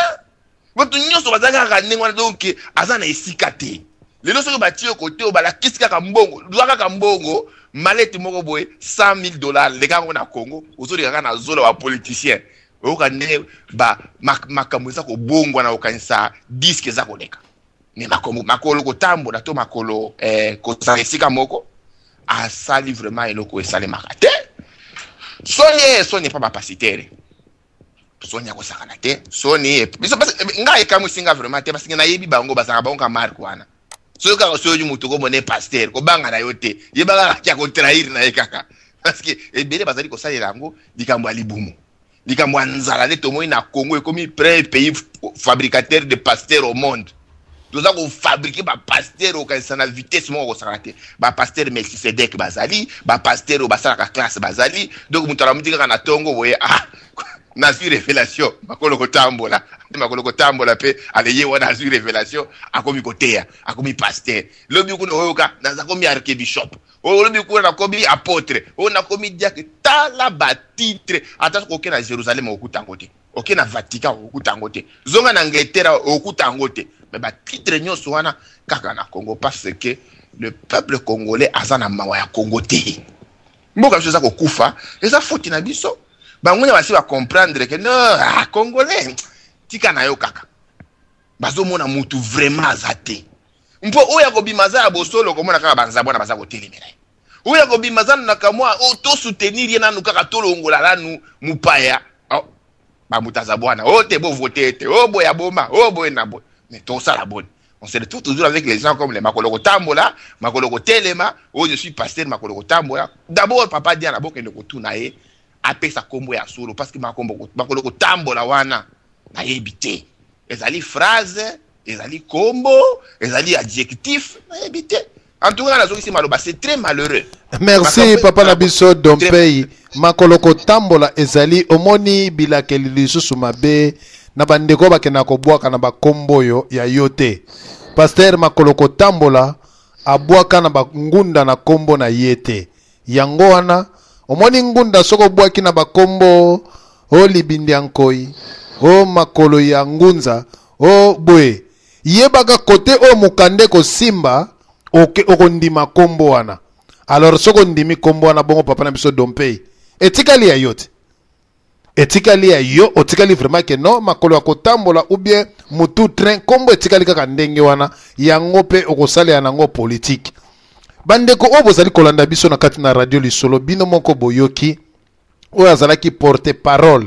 Speaker 5: Votre nyonso bazaka kanengwa donc azana esika te. Lelo soki batio kote obala kisika ka mbongo, duaka ka mbongo, maleti moko boye $100,000 leka ngo na Congo, ozoli kaka na zolo wa politicien. Okane ba makambo za ko bongwa na okanisa disque za koleka. Mais makolo kotambo na to makolo ko sa esika moko asali vraiment eloko esale makate. Sonye pas ba pasitere. Sonia ko sakana te soni biso nga ekamu singa vraiment te parce que na yebi bango basaka bango ka marque wana so ka soju mutu ko mone pasteur ko banga na yote yebaka kya ko trahir na ekaka parce que ebele bazali ko salela ngo likambo alibumu likambo nzala le tomo na Congo ekomi premier pays fabricateur de pasteurs au monde doza ko fabriquer ba pasteur au kanisa na vitesse mo ko sakana te ba pasteur Melchisedek bazali ba pasteur basala ka classe bazali donc mutu ala mutika na tongo boye Nazi révélation makolo kotambola pe aleye wana nazi révélation akomi kotea akomi pasteur lobi kuna oyoka naza komi archbishop lobi kuna na komi apôtre na komi diacre tala ba titre ata ko na Jérusalem okutango te oke na Vatican okutango te zonga na Angleterre okutango te mais ba titre nyonso wana kaka na Congo parce que le peuple congolais azana mawa ya Congo te mboka chose ko kufa eza faute na biso bangonya basi ba comprendre que non congolais tika na yo kaka bazo mona mutu vraiment azate mpo oya ko bimaza ya bosolo ko mona kaka banza bona baza ko telemela oya ko bimaza na kamwa to soutenir yena nu kaka tolongola lanu mupaya ba mutaza bwana te bo voter te boya boma boya na bo mais tout ça la bonne on se retrouve toujours avec les gens comme les Makolo Tambola, Makolo Telema, je suis pasteur Makolo Tambola. D'abord papa dit à la boque de Kotunae après sa combo ya solo parce que Makolo Tambola wana na yebité. Ezali phrase, ezali combo, ezali adjectif, na yebité. En tout cas, c'est très malheureux.
Speaker 2: Merci papa Nabiso Dompei. Makolo Tambola ezali omoni bilakeli lisusu mabe na bandeko bakena kobwaka na bakombo yo ya yote. Pasteur Makolo Tambola abwaka na ngunda na kombo na yete. Yango wana omoni ngunda soko bwaki na bakombo o libindi ankoi o makolo ya ngunza o bwe. Yebaka kote o mukande ko simba okondima kombo wana. Alors soko ndimi kombo wana bongo papa Nabiso Dompei. etikali ya yo te etikali ya yo otikali vraiment ke non makolo ya kotambola ou bien mutu train kombo etikali kaka ndenge wana yango mpe okosalela nango politique bandeko oyo bozali kolanda biso na kati na radio lisolo bino moko boyoki oyo azalaki porte parole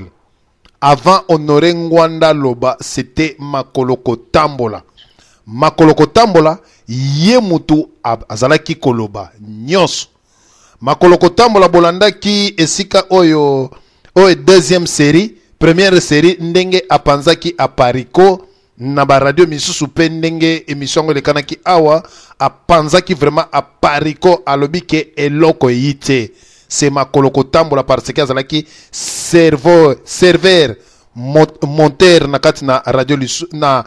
Speaker 2: avant Honoré Ngwanda loba c'était makolo kotambola ye mutu azalaki koloba nyonso makolo kotambola bolanda ki esika oyo deuxième série première série ndenge apanzaki apariko na ba radio misusu pe ndenge émission elekanaki awa apanzaki vraiment apariko alobi ke eloko yite c'est makolo kotambola parce que azalaki serveur monteur na kati na radio na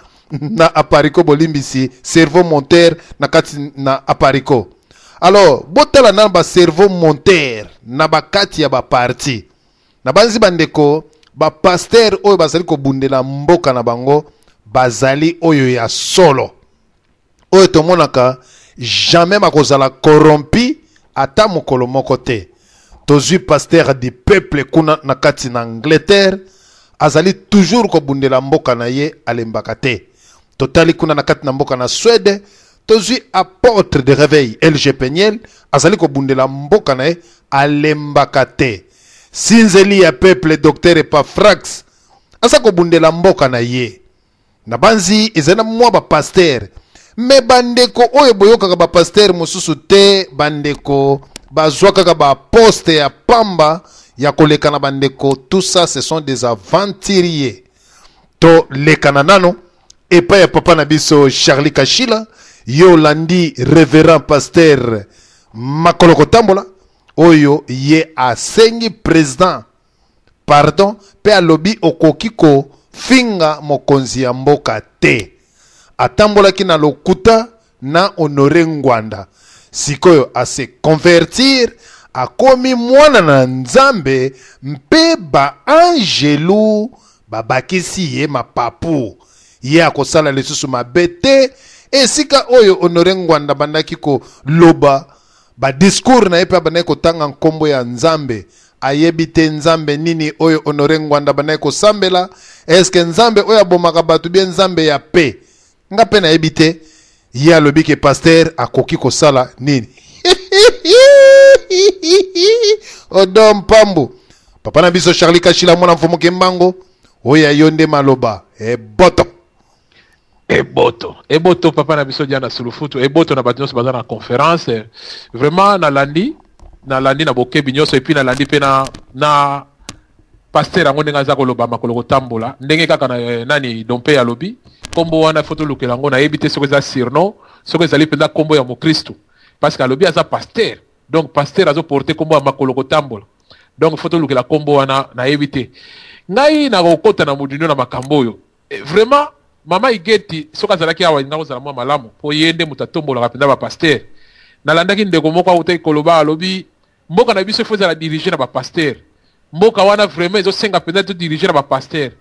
Speaker 2: apariko bolimbisi cerveau monteur na kati na apariko. Alors botala na ba cerveau monteur na bakati ya ba parti na banzi bandeko ba pasteur oyo bazali ko bundela mboka na bango bazali oyo ya solo oyo tomonaka jamais makozala corrompi ata mokolo moko te. Tozui pasteur du peuple kuna na kati na Angleterre azali toujours ko bundela mboka na ye alembaka te. Totali kuna na kati na mboka na Suède tozui apôtre de réveil LG Peniel azali ko bundela mboka na ye alembaka te. Sinzeli ya peuple docteur Epafrax asa ko bundela mboka na ye. Na banzi ezana mwa ba pasteur me bandeko oyo boyoka ba pasteur mosusu te bandeko bazwa kaka ba poste ya pamba ya koleka na bandeko. Tout ça ce sont des aventuriers to lekana nano epa ya papa na biso Charlie Kashila yo landi révérend pasteur makolo kotambola oyo ye asengi président pardon pe alobi okokiko finga mokonzi ya mboka te atambolaki na lokuta na Honoré Ngwanda sikoyo ase convertir akomi mwana na nzambe mpe ba angelu babakisi ye mapapu ye akosala lisusu mabe te esika oyo Honoré Ngwanda bandaki ko loba ba discours na ye mpe bandaki kotanga nkombo ya nzambe ayebi te nzambe nini oyo Honoré Ngwanda bandaki kosambela eske nzambe oyo abomaka bato bien nzambe ya pe nga pe nayebi te ye alobi ke pasteur akoki kosala nini odom pambu papa na biso Charlie Kashila mwana mfumu kembango oya yonde maloba
Speaker 6: eboto papa na biso diana sulufutu eboto na bato nyonso baza na conférence vraiment na landi na bokebi nyonso epuis na landi pe na pasteur yango ndenge aza koloba makolo kotambola ndenge kaka na nani dompe alobi kombo wana foto lukela yango nayebi te soki eza surnom soki ezali mpenza kombo ya mokristu parce que alobi aza pasteur donc pasteur azoporte kombo ya makolo kotambola donc foto lukela kombo wana nayebi te ngai nakokota na mudunio na makambo oyo vraiment mama igeti soki azalaki awa nga kozala mwa malamu mpo ye nde moto atombolaka mpenza bapaster nalandaki ndeko moko awutaki koloba alobi mboka na biso ifo ezala dirige na bapaster mboka wana vraiment ezosenga mpenza todirige na bapaster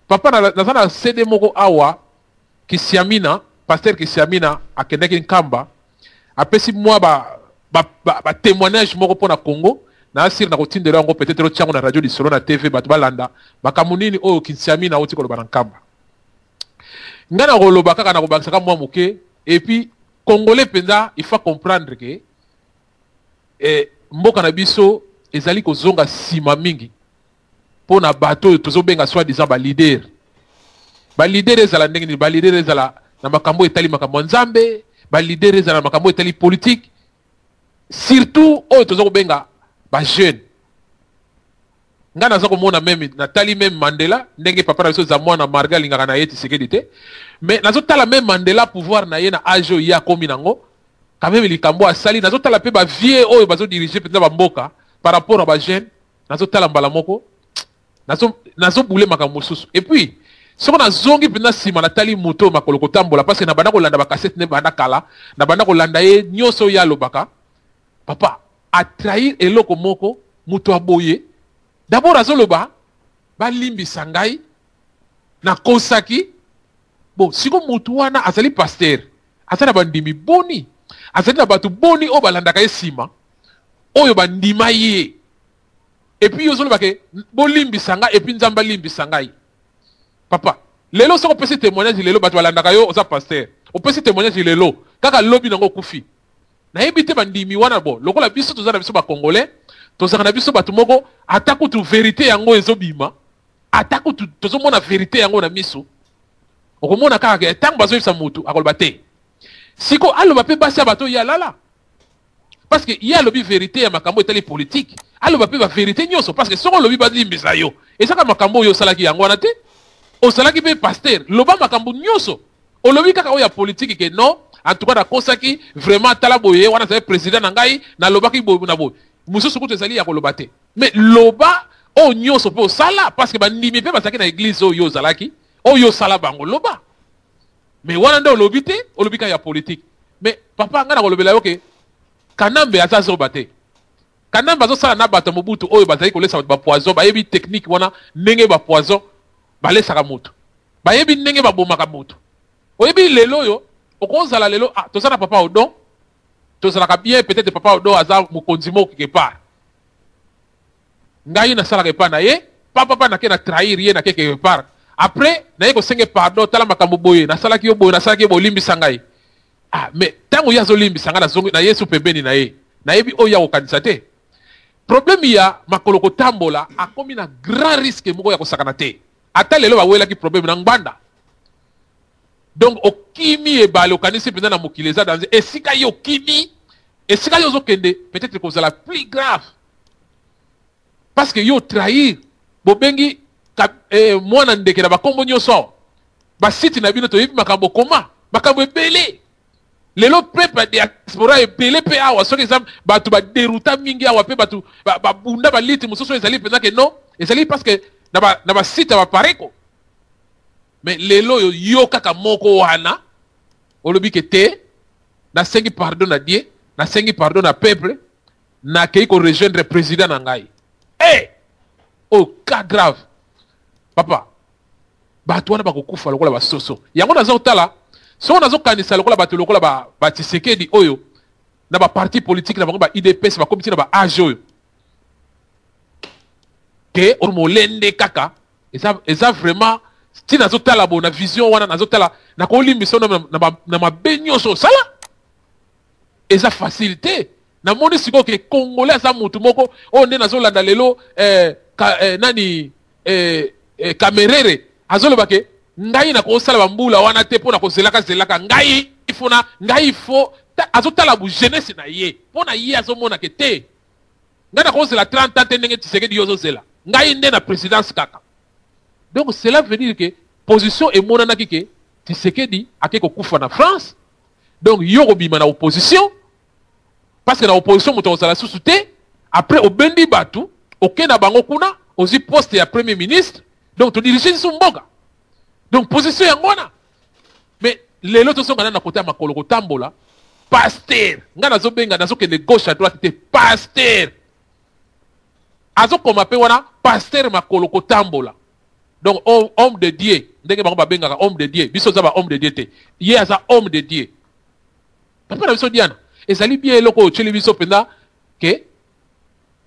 Speaker 6: papa naza na cd moko awa kisiamina paster kisiamina akendaki nkamba apesi mwa ba témoignage moko mpo na Congo na asiri na kotindela yango peut-être otiango na radio lisolo na tv bato balanda makambo nini oyo kisiamina auti koloba na nkamba nga na koloba kaka na kobakisaka mwa moke et puis congolais mpenza il faut comprendre que mboka na biso ezali kozonga nsima mingi mpo na bato oyo tozobenga soi disant balider ezala ndenge nini balider ezala na makambo etali makambo ya nzambe balider ezala na makambo etali politique surtout oyo toza kobenga bajeune nga naza komona meme natali meme Mandela ndenge papa na biso eza mwana marga alingaka na ye Tshisekedi te mais nazotala meme Mandela pouvoir na ye na age oyo ye akomi nango quand même likambo asali nazotala mpe bavie oyo bazodirige mpenza bamboka par rapport à bajeune nazotala mbala moko nazobule makambo mosusu et puis soko nazongi mpenza nsima natali moto oyo makolo kotambola parce que nabanda kolanda bakasete nde banda kala nabanda kolanda ye nyonso oyo alobaka papa atrahir eloko moko moto aboye d'abord azoloba balimbisa ngai nakosaki bon siko moto wana azali pasteur aza na bandimi boni azali na bato boni oyo balandaka ye nsima oyo bandima ye et puis yozolo bake bolimbi sanga et puis nzamba limbi sangai papa lelo soko pesi témoignage lelo bato balandaka yo oza pasteur opesi témoignage lelo kaka lobi nango kufi na yebite bandimi wana bo lokola biso tozana biso ba congolais tozaka na biso bato moko atako tu vérité yango ezobima atako tu tozomona vérité yango na miso okomona kaka ke tango bazoyebisa mutu akoloba te siko aloba pe basi ya bato ya lala parce que il y a lobi vérité ya makambo etali politique aloba pe ba vérité nyonso parce que soko lobi balimbisa yo ezaka makambo yo salaki yango wana te osalaki pe pasteur loba makambo nyonso olobi kaka oya politique ke non en tout cas na kosaki vraiment tala boye wana c'est président na ngai na lobaki boye na boye mususu kutu ezali ya koloba te mais loba o nyonso pe osala parce que bandimi pe basaki na église oyo ozalaki oyo osala bango loba mais wana nde olobi te olobi kaka ya politique mais papa nga na kolobela yo ke kanambe aza zoba te kanambe azosala na bato mobutu oyo bazali kolesa bato bapoison bayebi technique wana ndenge bapoison balesaka motu bayebi ndenge babomaka motu oyebi lelo oyo okozala lelo tozala papa odon tozalaka bien peut-être papa odon aza mokonzi moko quelque part ngai nasalaka epa na ye papa nake na trahir ye nake quelque part après naye kosenge pardon tala makambo boye nasalaki yo boye nasalaki yo bolimbisa ngai mais tango ye azolimbisa ngai nazongi na yesu pembeni na ye nayebi oyo ya kokanisa te problème ya makolo kotambola akomi na grand risque moko ya kosakana te ata lelo bawelaki problème na ngbanda donc okimi ebale okanisi mpenza na mokili eza danger esika ye okimi esika ye ozokende peut-être kozala plus grave parce que yo trahir bobengi mwana ndeke na bakombo nyonso awa basiti na bino toyebi makambo koma makambo ebele lelo peuple ya diaspora ebele mpe awa soki eza bato baderuta mingi awa mpe bato babunda baliti mosusu ezali mpenza ke non ezali parce que na basite ya bapareko mais lelo oyo yo kaka moko wana olobi ke te nasengi pardon na die nasengi pardon na peuple nakei korejoindre président na ngai au cas grave papa bato wana bakokufa lokola basoso yango nazotala soko nazokanisa lokola bato lokola batisekedi oyo na baparti politique na bango ba idps bakomiti na baage oyo ke molende kaka eza vraiment ti nazotala bo na vision wana nazotala nakolimbisa na mabe nyonso osala eza facilité namoni sikoyo ke congolais aza motu moko oyo nde nazolanda lelo nani kamerere azoloba ke ngai nakosala bambula wana te mpo na kozelaka ngai ifuna ngai ifo azotala bu jeunesse na ye mpo na ye azomona ke te ngai nakozela 30 ans te ndenge Tshisekedi yo ozozela ngai nde na présidence kaka donc cela veut dire que position emonanaki ke Tshisekedi ake kokufa na France donc yo kobima na opposition parce que na opposition moto ozala susu te après obendi batu okenda bango kuna ozi poste ya premier ministre donc todirige nso mboka donc position yango wana mais lelo tozongana na kota ya makolo kotambola pasteur nga nazobenga nazokende gauche à droite te pasteur azokoma pe wana pasteur makolo kotambola donc homme de Dieu ndenge bango babengaka homme de Dieu biso za ba homme de Dieu te ye aza homme de Dieu papa na biso diana ezali bien eloko otcheli biso penda ke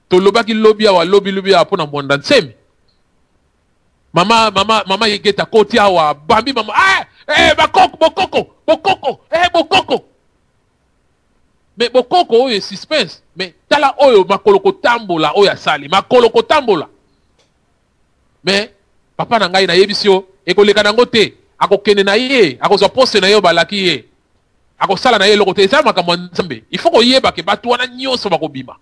Speaker 6: tolobaki lobi awa lobi awa pona mwanda nsemi mama yegeta koti awa bambi mama bokoko mais bokoko oyo suspense mais tala oyo makolo kotambola oyo asali makolo kotambola mais papa na ngai nayebisi yo ekoleka nango te akokende na ye akozwa poste na ye balaki ye akosala na ye eloko te eza makambo ya nzambe il faut koyeba ke bato wana nyonso bakobima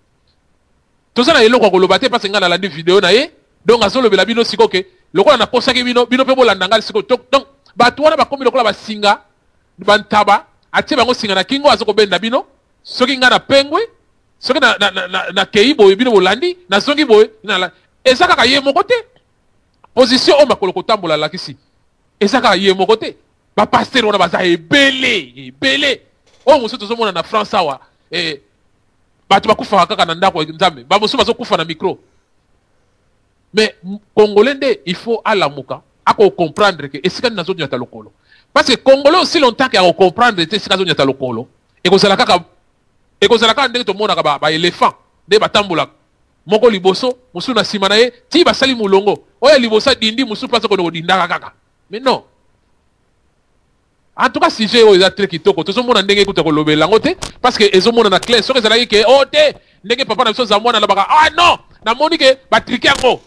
Speaker 6: toza na eloko akoloba te parce ngai nalandi video na ye donc azolobela bino sikoyo ke lokola nakosaki bino mpe bolanda ngai sikoyo donc bato wana bakomi lokola basinga bantaba atie bango singa na kingo azokobenda bino soki ngai na pengwe soki na kei boye bino bolandi nazongi boye eza kaka ye moko te position oyo makolo kotambola lakisi eza kaka ye moko te bapaster wana baza ebele oyo mosusu tozomona na France awa bato bakufaka kaka na ndako ya nzambe bamosusu bazokufa na micro mais congolais nde il faut alamuka akocomprendre ke esika nini nazonyata lokolo parce que congolais aussi longtemps ke akocomprendre te esika azonyata lokolo ekozala kaka ndenge tomonaka baéléphant nde batambolaka moko liboso musu na sima na ye ti basali mulongo oya liboso dindi musu place ko dindaka kaka mais non. En tout cas, si j'ai osé très kitoko, tout le monde a ndenge kuta ko lobela ngote parce que ezo mona na clair, so que ezalaki ke oh te ndenge papa na biso za mwana na baka ah non, na moni ke ba triquer ngo.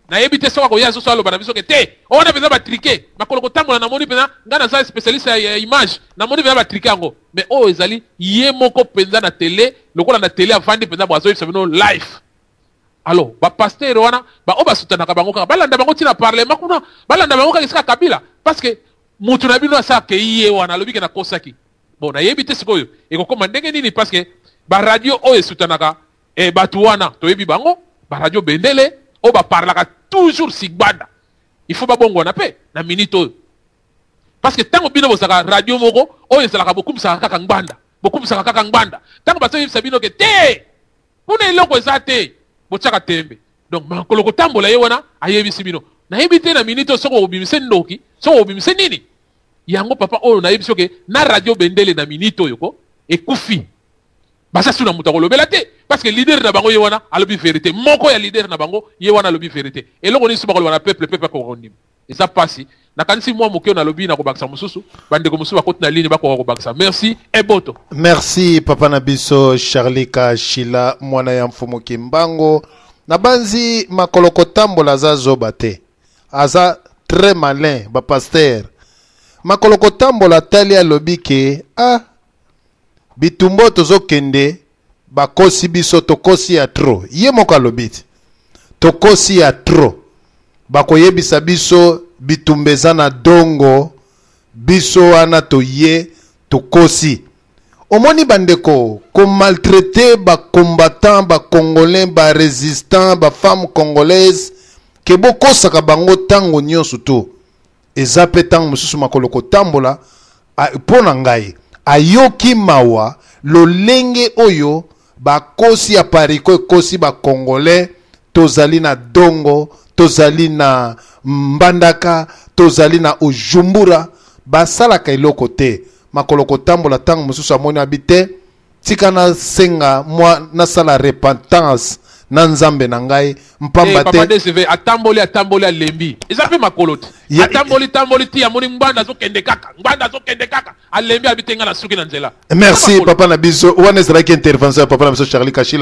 Speaker 6: Na yebite so ko ya so so aloba na biso ke te, on a besoin ba triquer. Makolo ko tambola na moni pena ngana za spécialiste ya image, na moni besoin ba triquer ngo. Mais oh ezali ye moko penza na télé, lokola na télé avandi penza bwazo yebisa bino live. Alors, ba pasteur wana ba oba sutana ka bango ka balanda bango tina parlement kuna, balanda bango ka iska kabila parce que mutu na bino asa ke iye wana lobi ke na kosaki bon na yebi te sikoyo ekokoma ndenge nini parce que ba radio oyo esutanaka batu wana toyebi bango ba radio bendele oyo baparlaka toujours sigbanda il faut babongwana pe na minute oyo parce que tango bino bozaka radio moko oyo ezalaka bokumisaka kaka ngbanda bokumisaka kaka ngbanda tango baso yebisa bino ke te puna eloko eza te botyaka tembe donc makolo kotambola ye wana ayebisi bino nayebi te na minute oyo soko obimise ndoki soko obimise nini yango papa oyo na yebiso ke na radio bendele na minute oyo ko ekufi basa suna muta ko lobela te parce que leader na bango ye wana alobi vérité moko ya leader na bango ye wana alobi vérité eloko ni suba ko wana peuple ko kondim eza pasi na kanisi mwa mokeo na lobi na ko bakisa mususu bande ko mususu bakoti na ligne bako bakisa merci eboto
Speaker 2: merci papa na biso Charlika Shila mwana ya mfumu Kimbango na banzi makoloko tambola za zoba te aza très malin ba pasteur makoloko tambola tali alobi ke bitumbo tozokende bakosi biso tokosi ya tro ye moko alobi tokosi ya tro bakoyebisa biso bitumbeza na dongo biso wana toye tokosi omoni bandeko ko maltraiter ba combattant ba congolais ba résistant ba femme congolaise ke bokosaka bango tango nyonso to eza pe tango mosusu makoloko tambola pona ngai ayoki mawa lolenge oyo bakosi ya pariko ekosi ba congolais tozali na dongo tozali na mbandaka tozali na ujumbura basalaka eloko te makoloko tambola tango mosusu amoni abite tika na senga mwa nasala repentance na nzambe na ngai mpamba te
Speaker 6: papa DCV atamboli alembi eza pe makolote atamboli ti amoni mbanda zo kende kaka alembi abitenga na suki na nzela
Speaker 2: merci papa na biso wana ezalaki intervention papa na biso Charlie Kashila